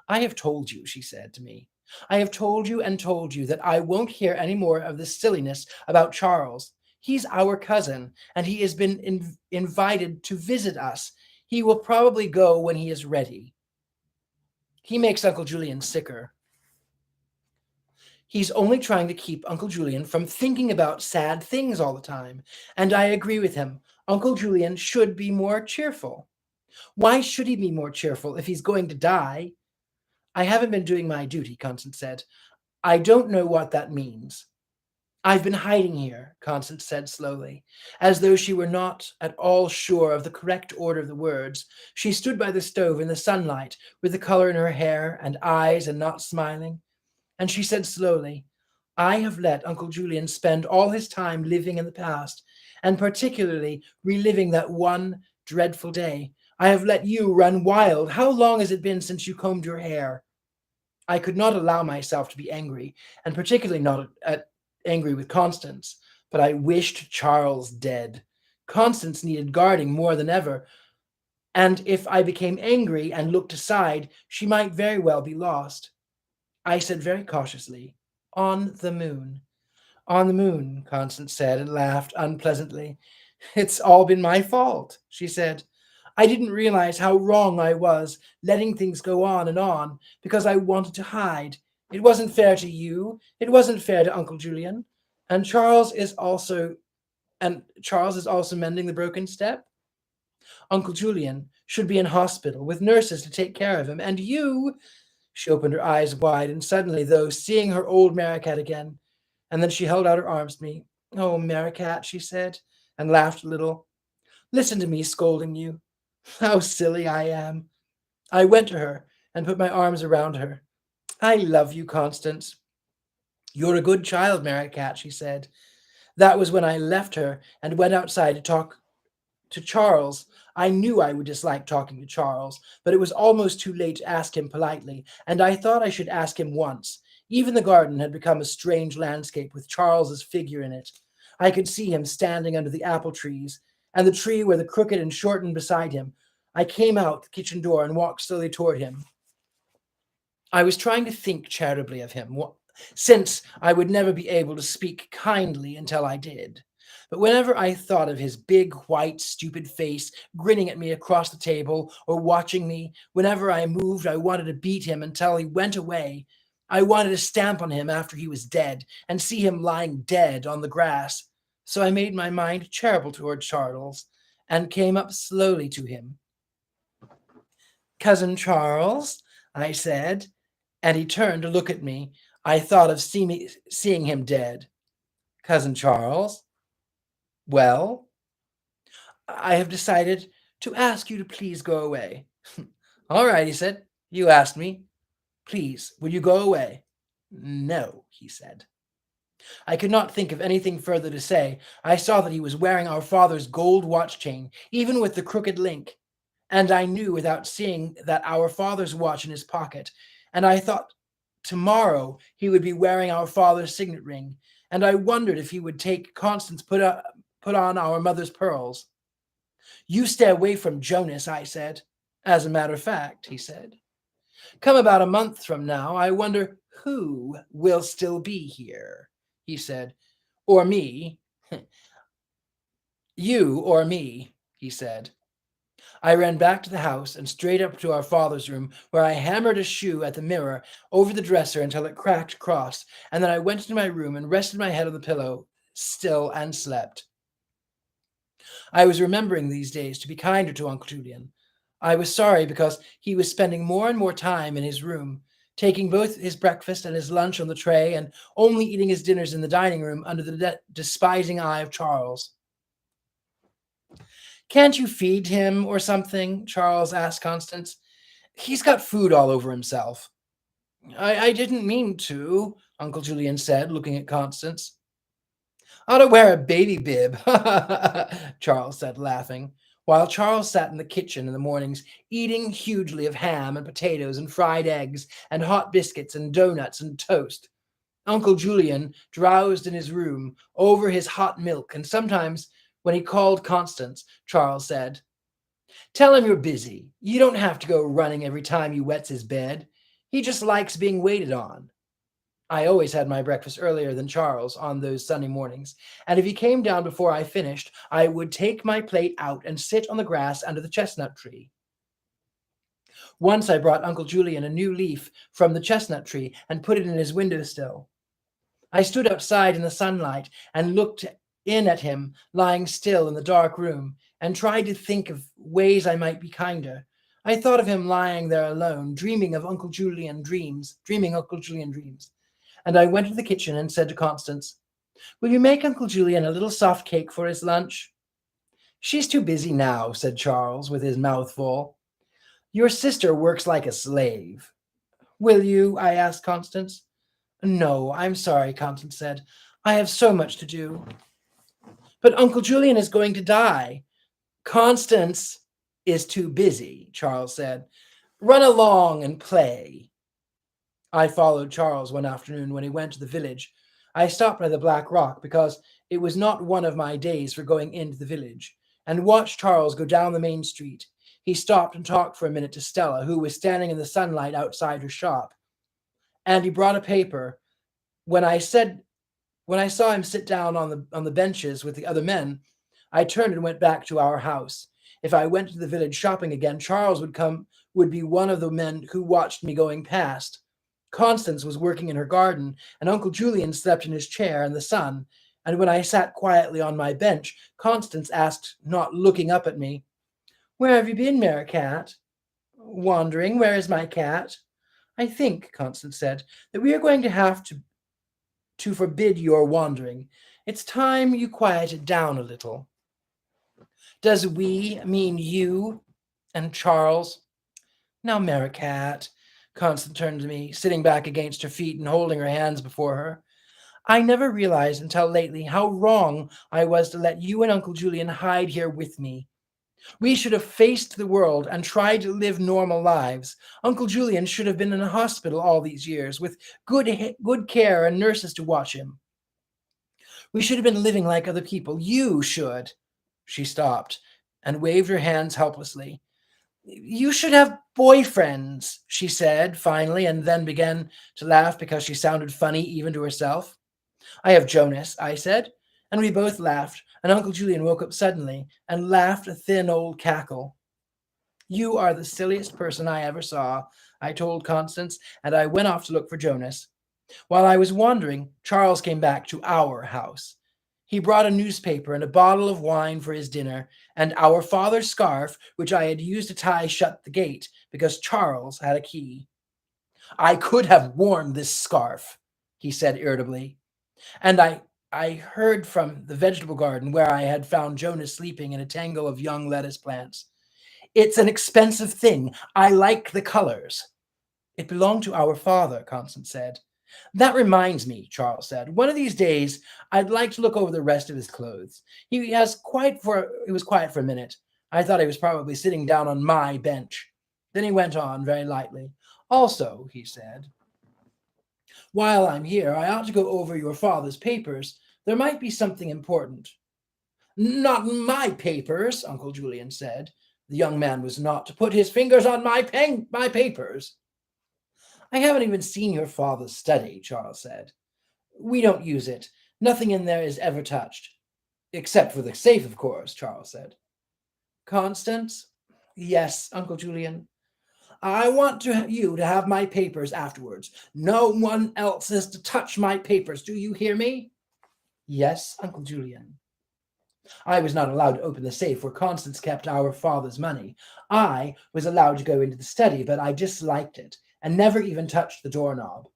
I have told you, she said to me. I have told you that I won't hear any more of this silliness about Charles. He's our cousin, and he has been invited to visit us. He will probably go when he is ready. He makes Uncle Julian sicker. He's only trying to keep Uncle Julian from thinking about sad things all the time. And I agree with him. Uncle Julian should be more cheerful. Why should he be more cheerful if he's going to die? I haven't been doing my duty, Constance said. I don't know what that means. I've been hiding here, Constance said slowly, as though she were not at all sure of the correct order of the words. She stood by the stove in the sunlight, with the color in her hair and eyes and not smiling. And she said slowly, I have let Uncle Julian spend all his time living in the past, and particularly reliving that one dreadful day. I have let you run wild. How long has it been since you combed your hair? I could not allow myself to be angry, and particularly not angry with Constance, but I wished Charles dead. Constance needed guarding more than ever, and if I became angry and looked aside, she might very well be lost. I said very cautiously, on the moon. On the moon, Constance said, and laughed unpleasantly. It's all been my fault, she said. I didn't realize how wrong I was, letting things go on, because I wanted to hide. It wasn't fair to you. It wasn't fair to Uncle Julian. And Charles is also mending the broken step. Uncle Julian should be in hospital with nurses to take care of him. And you, she opened her eyes wide, and suddenly, though, seeing her old Maricat again, and then she held out her arms to me. Oh, Maricat, she said, and laughed a little. Listen to me scolding you. How silly I am. I went to her and put my arms around her. I love you, Constance. You're a good child, Maricat, she said. That was when I left her and went outside to talk to Charles. I knew I would dislike talking to Charles, but it was almost too late to ask him politely, and I thought I should ask him once. Even the garden had become a strange landscape with Charles's figure in it. I could see him standing under the apple trees, and the tree where the crooked and shortened beside him. I came out the kitchen door and walked slowly toward him. I was trying to think charitably of him, since I would never be able to speak kindly until I did. But whenever I thought of his big, white, stupid face grinning at me across the table or watching me, whenever I moved, I wanted to beat him until he went away. I wanted to stamp on him after he was dead and see him lying dead on the grass. So I made my mind charitable toward Charles and came up slowly to him. Cousin Charles, I said, and he turned to look at me. I thought of seeing him dead. Cousin Charles? Well, I have decided to ask you to please go away. All right, he said. You asked me. Please, will you go away? No, he said. I could not think of anything further to say. I saw that he was wearing our father's gold watch chain, even with the crooked link. And I knew without seeing that our father's watch in his pocket. And I thought tomorrow he would be wearing our father's signet ring. And I wondered if he would take Constance put on our mother's pearls. You stay away from Jonas, I said. As a matter of fact, he said. Come about a month from now, I wonder who will still be here, he said. Or me. You or me, he said. I ran back to the house and straight up to our father's room, where I hammered a shoe at the mirror over the dresser until it cracked across, and then I went into my room and rested my head on the pillow, still, and slept. I was remembering these days to be kinder to Uncle Julian. I was sorry because he was spending more and more time in his room, taking both his breakfast and his lunch on the tray and only eating his dinners in the dining room under the despising eye of Charles. Can't you feed him or something? Charles asked Constance. He's got food all over himself. I didn't mean to, Uncle Julian said, looking at Constance. Ought to wear a baby bib, Charles said, laughing, while Charles sat in the kitchen in the mornings, eating hugely of ham and potatoes and fried eggs and hot biscuits and doughnuts and toast. Uncle Julian drowsed in his room over his hot milk, and sometimes when he called Constance, Charles said, Tell him you're busy. You don't have to go running every time he wets his bed. He just likes being waited on. I always had my breakfast earlier than Charles on those Sunday mornings, and if he came down before I finished, I would take my plate out and sit on the grass under the chestnut tree. Once I brought Uncle Julian a new leaf from the chestnut tree and put it in his window sill. I stood outside in the sunlight and looked in at him lying still in the dark room and tried to think of ways I might be kinder. I thought of him lying there alone, dreaming Uncle Julian dreams. And I went to the kitchen and said to Constance, Will you make Uncle Julian a little soft cake for his lunch? She's too busy now, said Charles, with his mouth full. Your sister works like a slave. Will you? I asked Constance. No, I'm sorry, Constance said. I have so much to do. But Uncle Julian is going to die. Constance is too busy, Charles said. Run along and play. I followed Charles one afternoon when he went to the village. I stopped by the Black Rock because it was not one of my days for going into the village, and watched Charles go down the main street. He stopped and talked for a minute to Stella, who was standing in the sunlight outside her shop. And he brought a paper. When I saw him sit down on the benches with the other men, I turned and went back to our house. If I went to the village shopping again, Charles would be one of the men who watched me going past. Constance was working in her garden, and Uncle Julian slept in his chair in the sun. And when I sat quietly on my bench, Constance asked, not looking up at me, Where have you been, Mary Cat? Wandering. Where is my cat? I think, Constance said, that we are going to have to forbid your wandering. It's time you quieted down a little. Does we mean you and Charles? Now, Mary Cat, Constance turned to me, sitting back against her feet and holding her hands before her. I never realized until lately how wrong I was to let you and Uncle Julian hide here with me. We should have faced the world and tried to live normal lives. Uncle Julian should have been in a hospital all these years with good care and nurses to watch him. We should have been living like other people. You should. She stopped and waved her hands helplessly. You should have boyfriends, she said finally, and then began to laugh because she sounded funny even to herself. I have Jonas, I said, and we both laughed, and Uncle Julian woke up suddenly and laughed a thin old cackle. You are the silliest person I ever saw, I told Constance, and I went off to look for Jonas. While I was wandering, Charles came back to our house. He brought a newspaper and a bottle of wine for his dinner, and our father's scarf, which I had used to tie shut the gate because Charles had a key. I could have worn this scarf, he said irritably. And I heard from the vegetable garden where I had found Jonas sleeping in a tangle of young lettuce plants. It's an expensive thing. I like the colors. It belonged to our father, Constance said. That reminds me, Charles said. One of these days, I'd like to look over the rest of his clothes. He was quiet for a minute. I thought he was probably sitting down on my bench. Then he went on very lightly. Also, he said, while I'm here, I ought to go over your father's papers. There might be something important. Not my papers, Uncle Julian said. The young man was not to put his fingers on my papers. I haven't even seen your father's study, Charles said. We don't use it. Nothing in there is ever touched. Except for the safe, of course, Charles said. Constance? Yes, Uncle Julian. I want you to have my papers afterwards. No one else is to touch my papers. Do you hear me? Yes, Uncle Julian. I was not allowed to open the safe where Constance kept our father's money. I was allowed to go into the study, but I disliked it and never even touched the doorknob.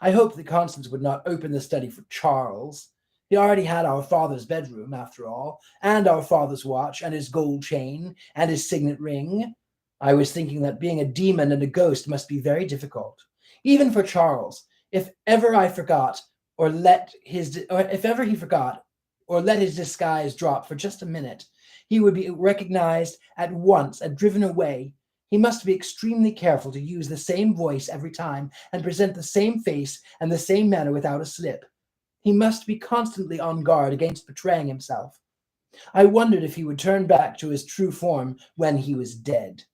I hoped that Constance would not open the study for Charles. He already had our father's bedroom, after all, and our father's watch, and his gold chain, and his signet ring. I was thinking that being a demon and a ghost must be very difficult, even for Charles. If ever I forgot, or if ever he forgot, or let his disguise drop for just a minute, he would be recognized at once and driven away. He must be extremely careful to use the same voice every time and present the same face and the same manner without a slip. He must be constantly on guard against betraying himself. I wondered if he would turn back to his true form when he was dead.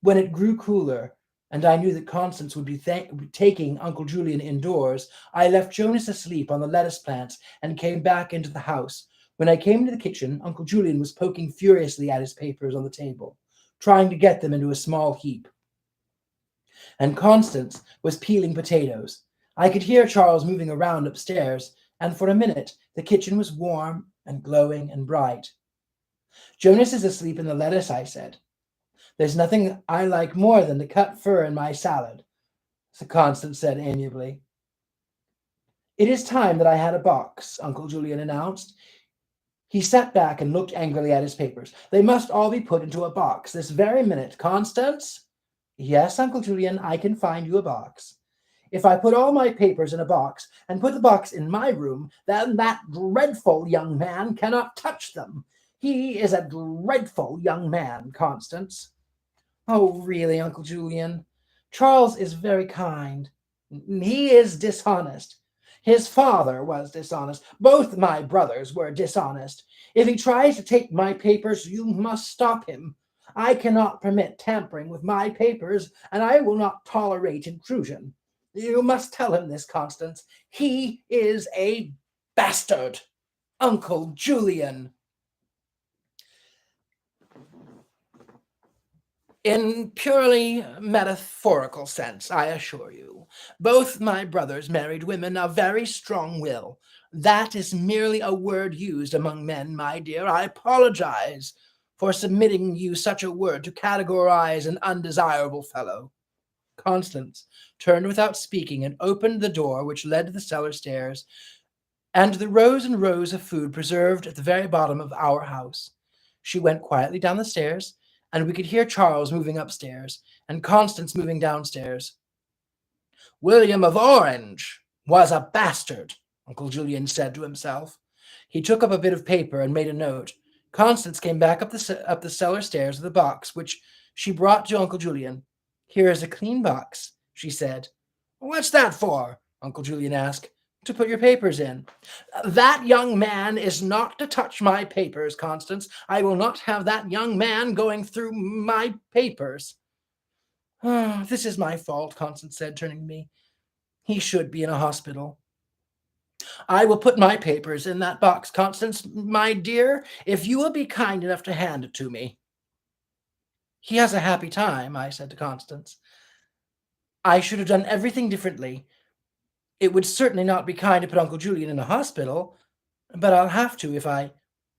When it grew cooler, and I knew that Constance would be taking Uncle Julian indoors, I left Jonas asleep on the lettuce plants and came back into the house. When I came to the kitchen, Uncle Julian was poking furiously at his papers on the table, trying to get them into a small heap. And Constance was peeling potatoes. I could hear Charles moving around upstairs, and for a minute the kitchen was warm and glowing and bright. Jonas is asleep in the lettuce, I said. There's nothing I like more than to cut fur in my salad, Constance said amiably. It is time that I had a box, Uncle Julian announced. He sat back and looked angrily at his papers. They must all be put into a box this very minute. Constance? Yes, Uncle Julian, I can find you a box. If I put all my papers in a box and put the box in my room, then that dreadful young man cannot touch them. He is a dreadful young man, Constance. Oh, really, Uncle Julian? Charles is very kind. He is dishonest. His father was dishonest. Both my brothers were dishonest. If he tries to take my papers, you must stop him. I cannot permit tampering with my papers, and I will not tolerate intrusion. You must tell him this, Constance. He is a bastard. Uncle Julian. In purely metaphorical sense, I assure you. Both my brothers married women of very strong will. That is merely a word used among men, my dear. I apologize for submitting you such a word to categorize an undesirable fellow. Constance turned without speaking and opened the door which led to the cellar stairs and to the rows and rows of food preserved at the very bottom of our house. She went quietly down the stairs, and we could hear Charles moving upstairs and Constance moving downstairs. William of Orange was a bastard, Uncle Julian said to himself. He took up a bit of paper and made a note. Constance came back up the cellar stairs with a box, which she brought to Uncle Julian. Here is a clean box, she said. What's that for? Uncle Julian asked. To put your papers in. That young man is not to touch my papers, Constance. I will not have that young man going through my papers. Oh, this is my fault, Constance said, turning to me. He should be in a hospital. I will put my papers in that box, Constance, my dear, if you will be kind enough to hand it to me. He has a happy time, I said to Constance. I should have done everything differently. It would certainly not be kind to put Uncle Julian in a hospital, but I'll have to if I...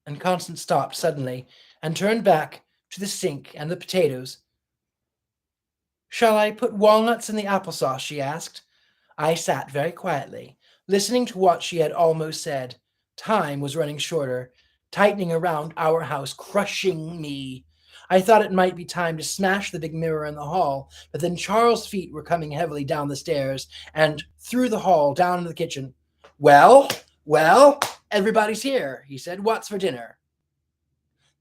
And Constance stopped suddenly and turned back to the sink and the potatoes. Shall I put walnuts in the applesauce? She asked. I sat very quietly, listening to what she had almost said. Time was running shorter, tightening around our house, crushing me. I thought it might be time to smash the big mirror in the hall, but then Charles' feet were coming heavily down the stairs and through the hall down into the kitchen. Well, well, everybody's here, he said. What's for dinner?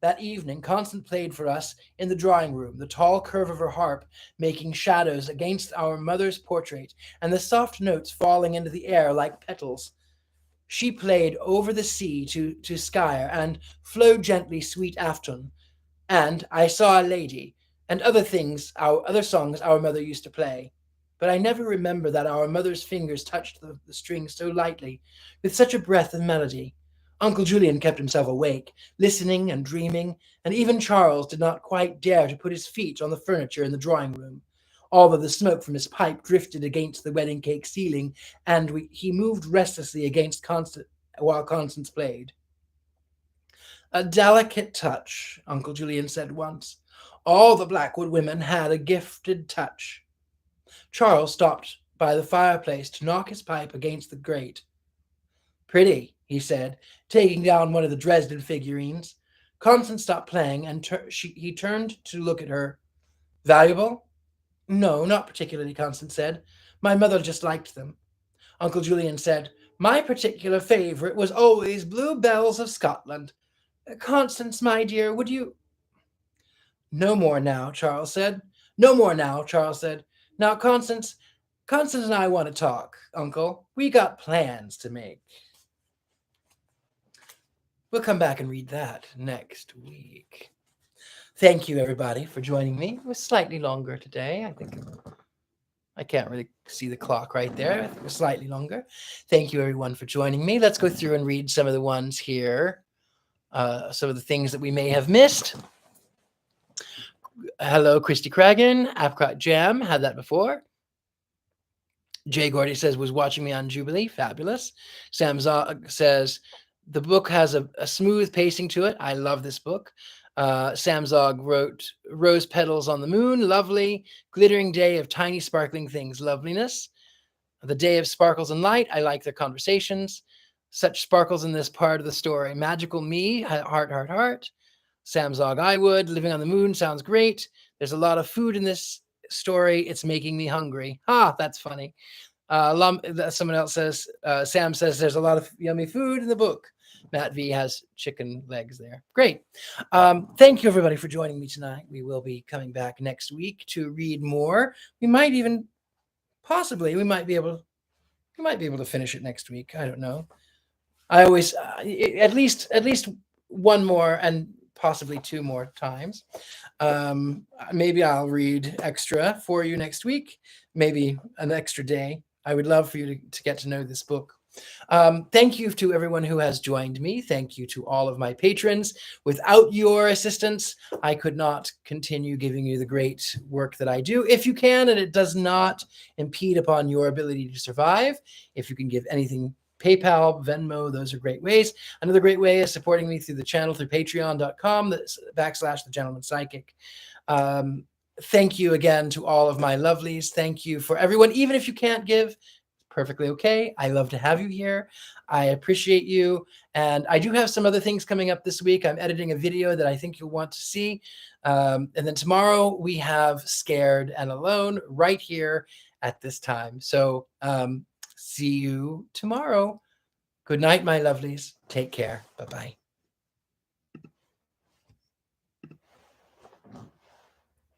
That evening, Constance played for us in the drawing room, the tall curve of her harp making shadows against our mother's portrait, and the soft notes falling into the air like petals. She played Over the Sea to Skyer and Flow Gently, Sweet Afton, and I Saw a Lady, and other things, our other songs our mother used to play. But I never remember that our mother's fingers touched the strings so lightly, with such a breath of melody. Uncle Julian kept himself awake, listening and dreaming, and even Charles did not quite dare to put his feet on the furniture in the drawing room. Although the smoke from his pipe drifted against the wedding cake ceiling, and he moved restlessly against Constance while Constance played. A delicate touch, Uncle Julian said once. All the Blackwood women had a gifted touch. Charles stopped by the fireplace to knock his pipe against the grate. Pretty, he said, taking down one of the Dresden figurines. Constance stopped playing, and he turned to look at her. Valuable? No, not particularly, Constance said. My mother just liked them. Uncle Julian said, My particular favourite was always Blue Bells of Scotland. Constance, my dear, would you... No more now, Charles said. No more now, Charles said. Now, Constance and I want to talk, Uncle. We got plans to make. We'll come back and read that next week. Thank you, everybody, for joining me. It was slightly longer today. I think I can't really see the clock right there. I think it was slightly longer. Thank you, everyone, for joining me. Let's go through and read some of the ones here. Some of the things that we may have missed. Hello, Christy Cragen. Apricot Jam. Had that before. Jay Gordy says, was watching me on Jubilee. Fabulous. Sam Zog says, the book has a smooth pacing to it. I love this book. Sam Zog wrote Rose Petals on the Moon. Lovely. Glittering Day of Tiny Sparkling Things. Loveliness. The Day of Sparkles and Light. I like their conversations. Such sparkles in this part of the story. Magical Me. Heart, heart, heart. Sam Zog, I would. Living on the Moon sounds great. There's a lot of food in this story. It's making me hungry. That's funny. Someone else says, Sam says there's a lot of yummy food in the book. Matt V has chicken legs there. Great. Thank you, everybody, for joining me tonight. We will be coming back next week to read more. We might even, possibly, we might be able to finish it next week. I don't know. I always, at least one more and possibly two more times. Maybe I'll read extra for you next week, maybe an extra day. I would love for you to get to know this book. Thank you to everyone who has joined me. Thank you to all of my patrons. Without your assistance, I could not continue giving you the great work that I do. If you can, and it does not impede upon your ability to survive, if you can give anything, PayPal, Venmo, those are great ways. Another great way is supporting me through the channel through patreon.com/The Gentleman Psychic. Thank you again to all of my lovelies. Thank you for everyone. Even if you can't give, perfectly okay. I love to have you here. I appreciate you. And I do have some other things coming up this week. I'm editing a video that I think you'll want to see. And then tomorrow we have Scared and Alone right here at this time. So see you tomorrow. Good night, my lovelies. Take care. Bye-bye.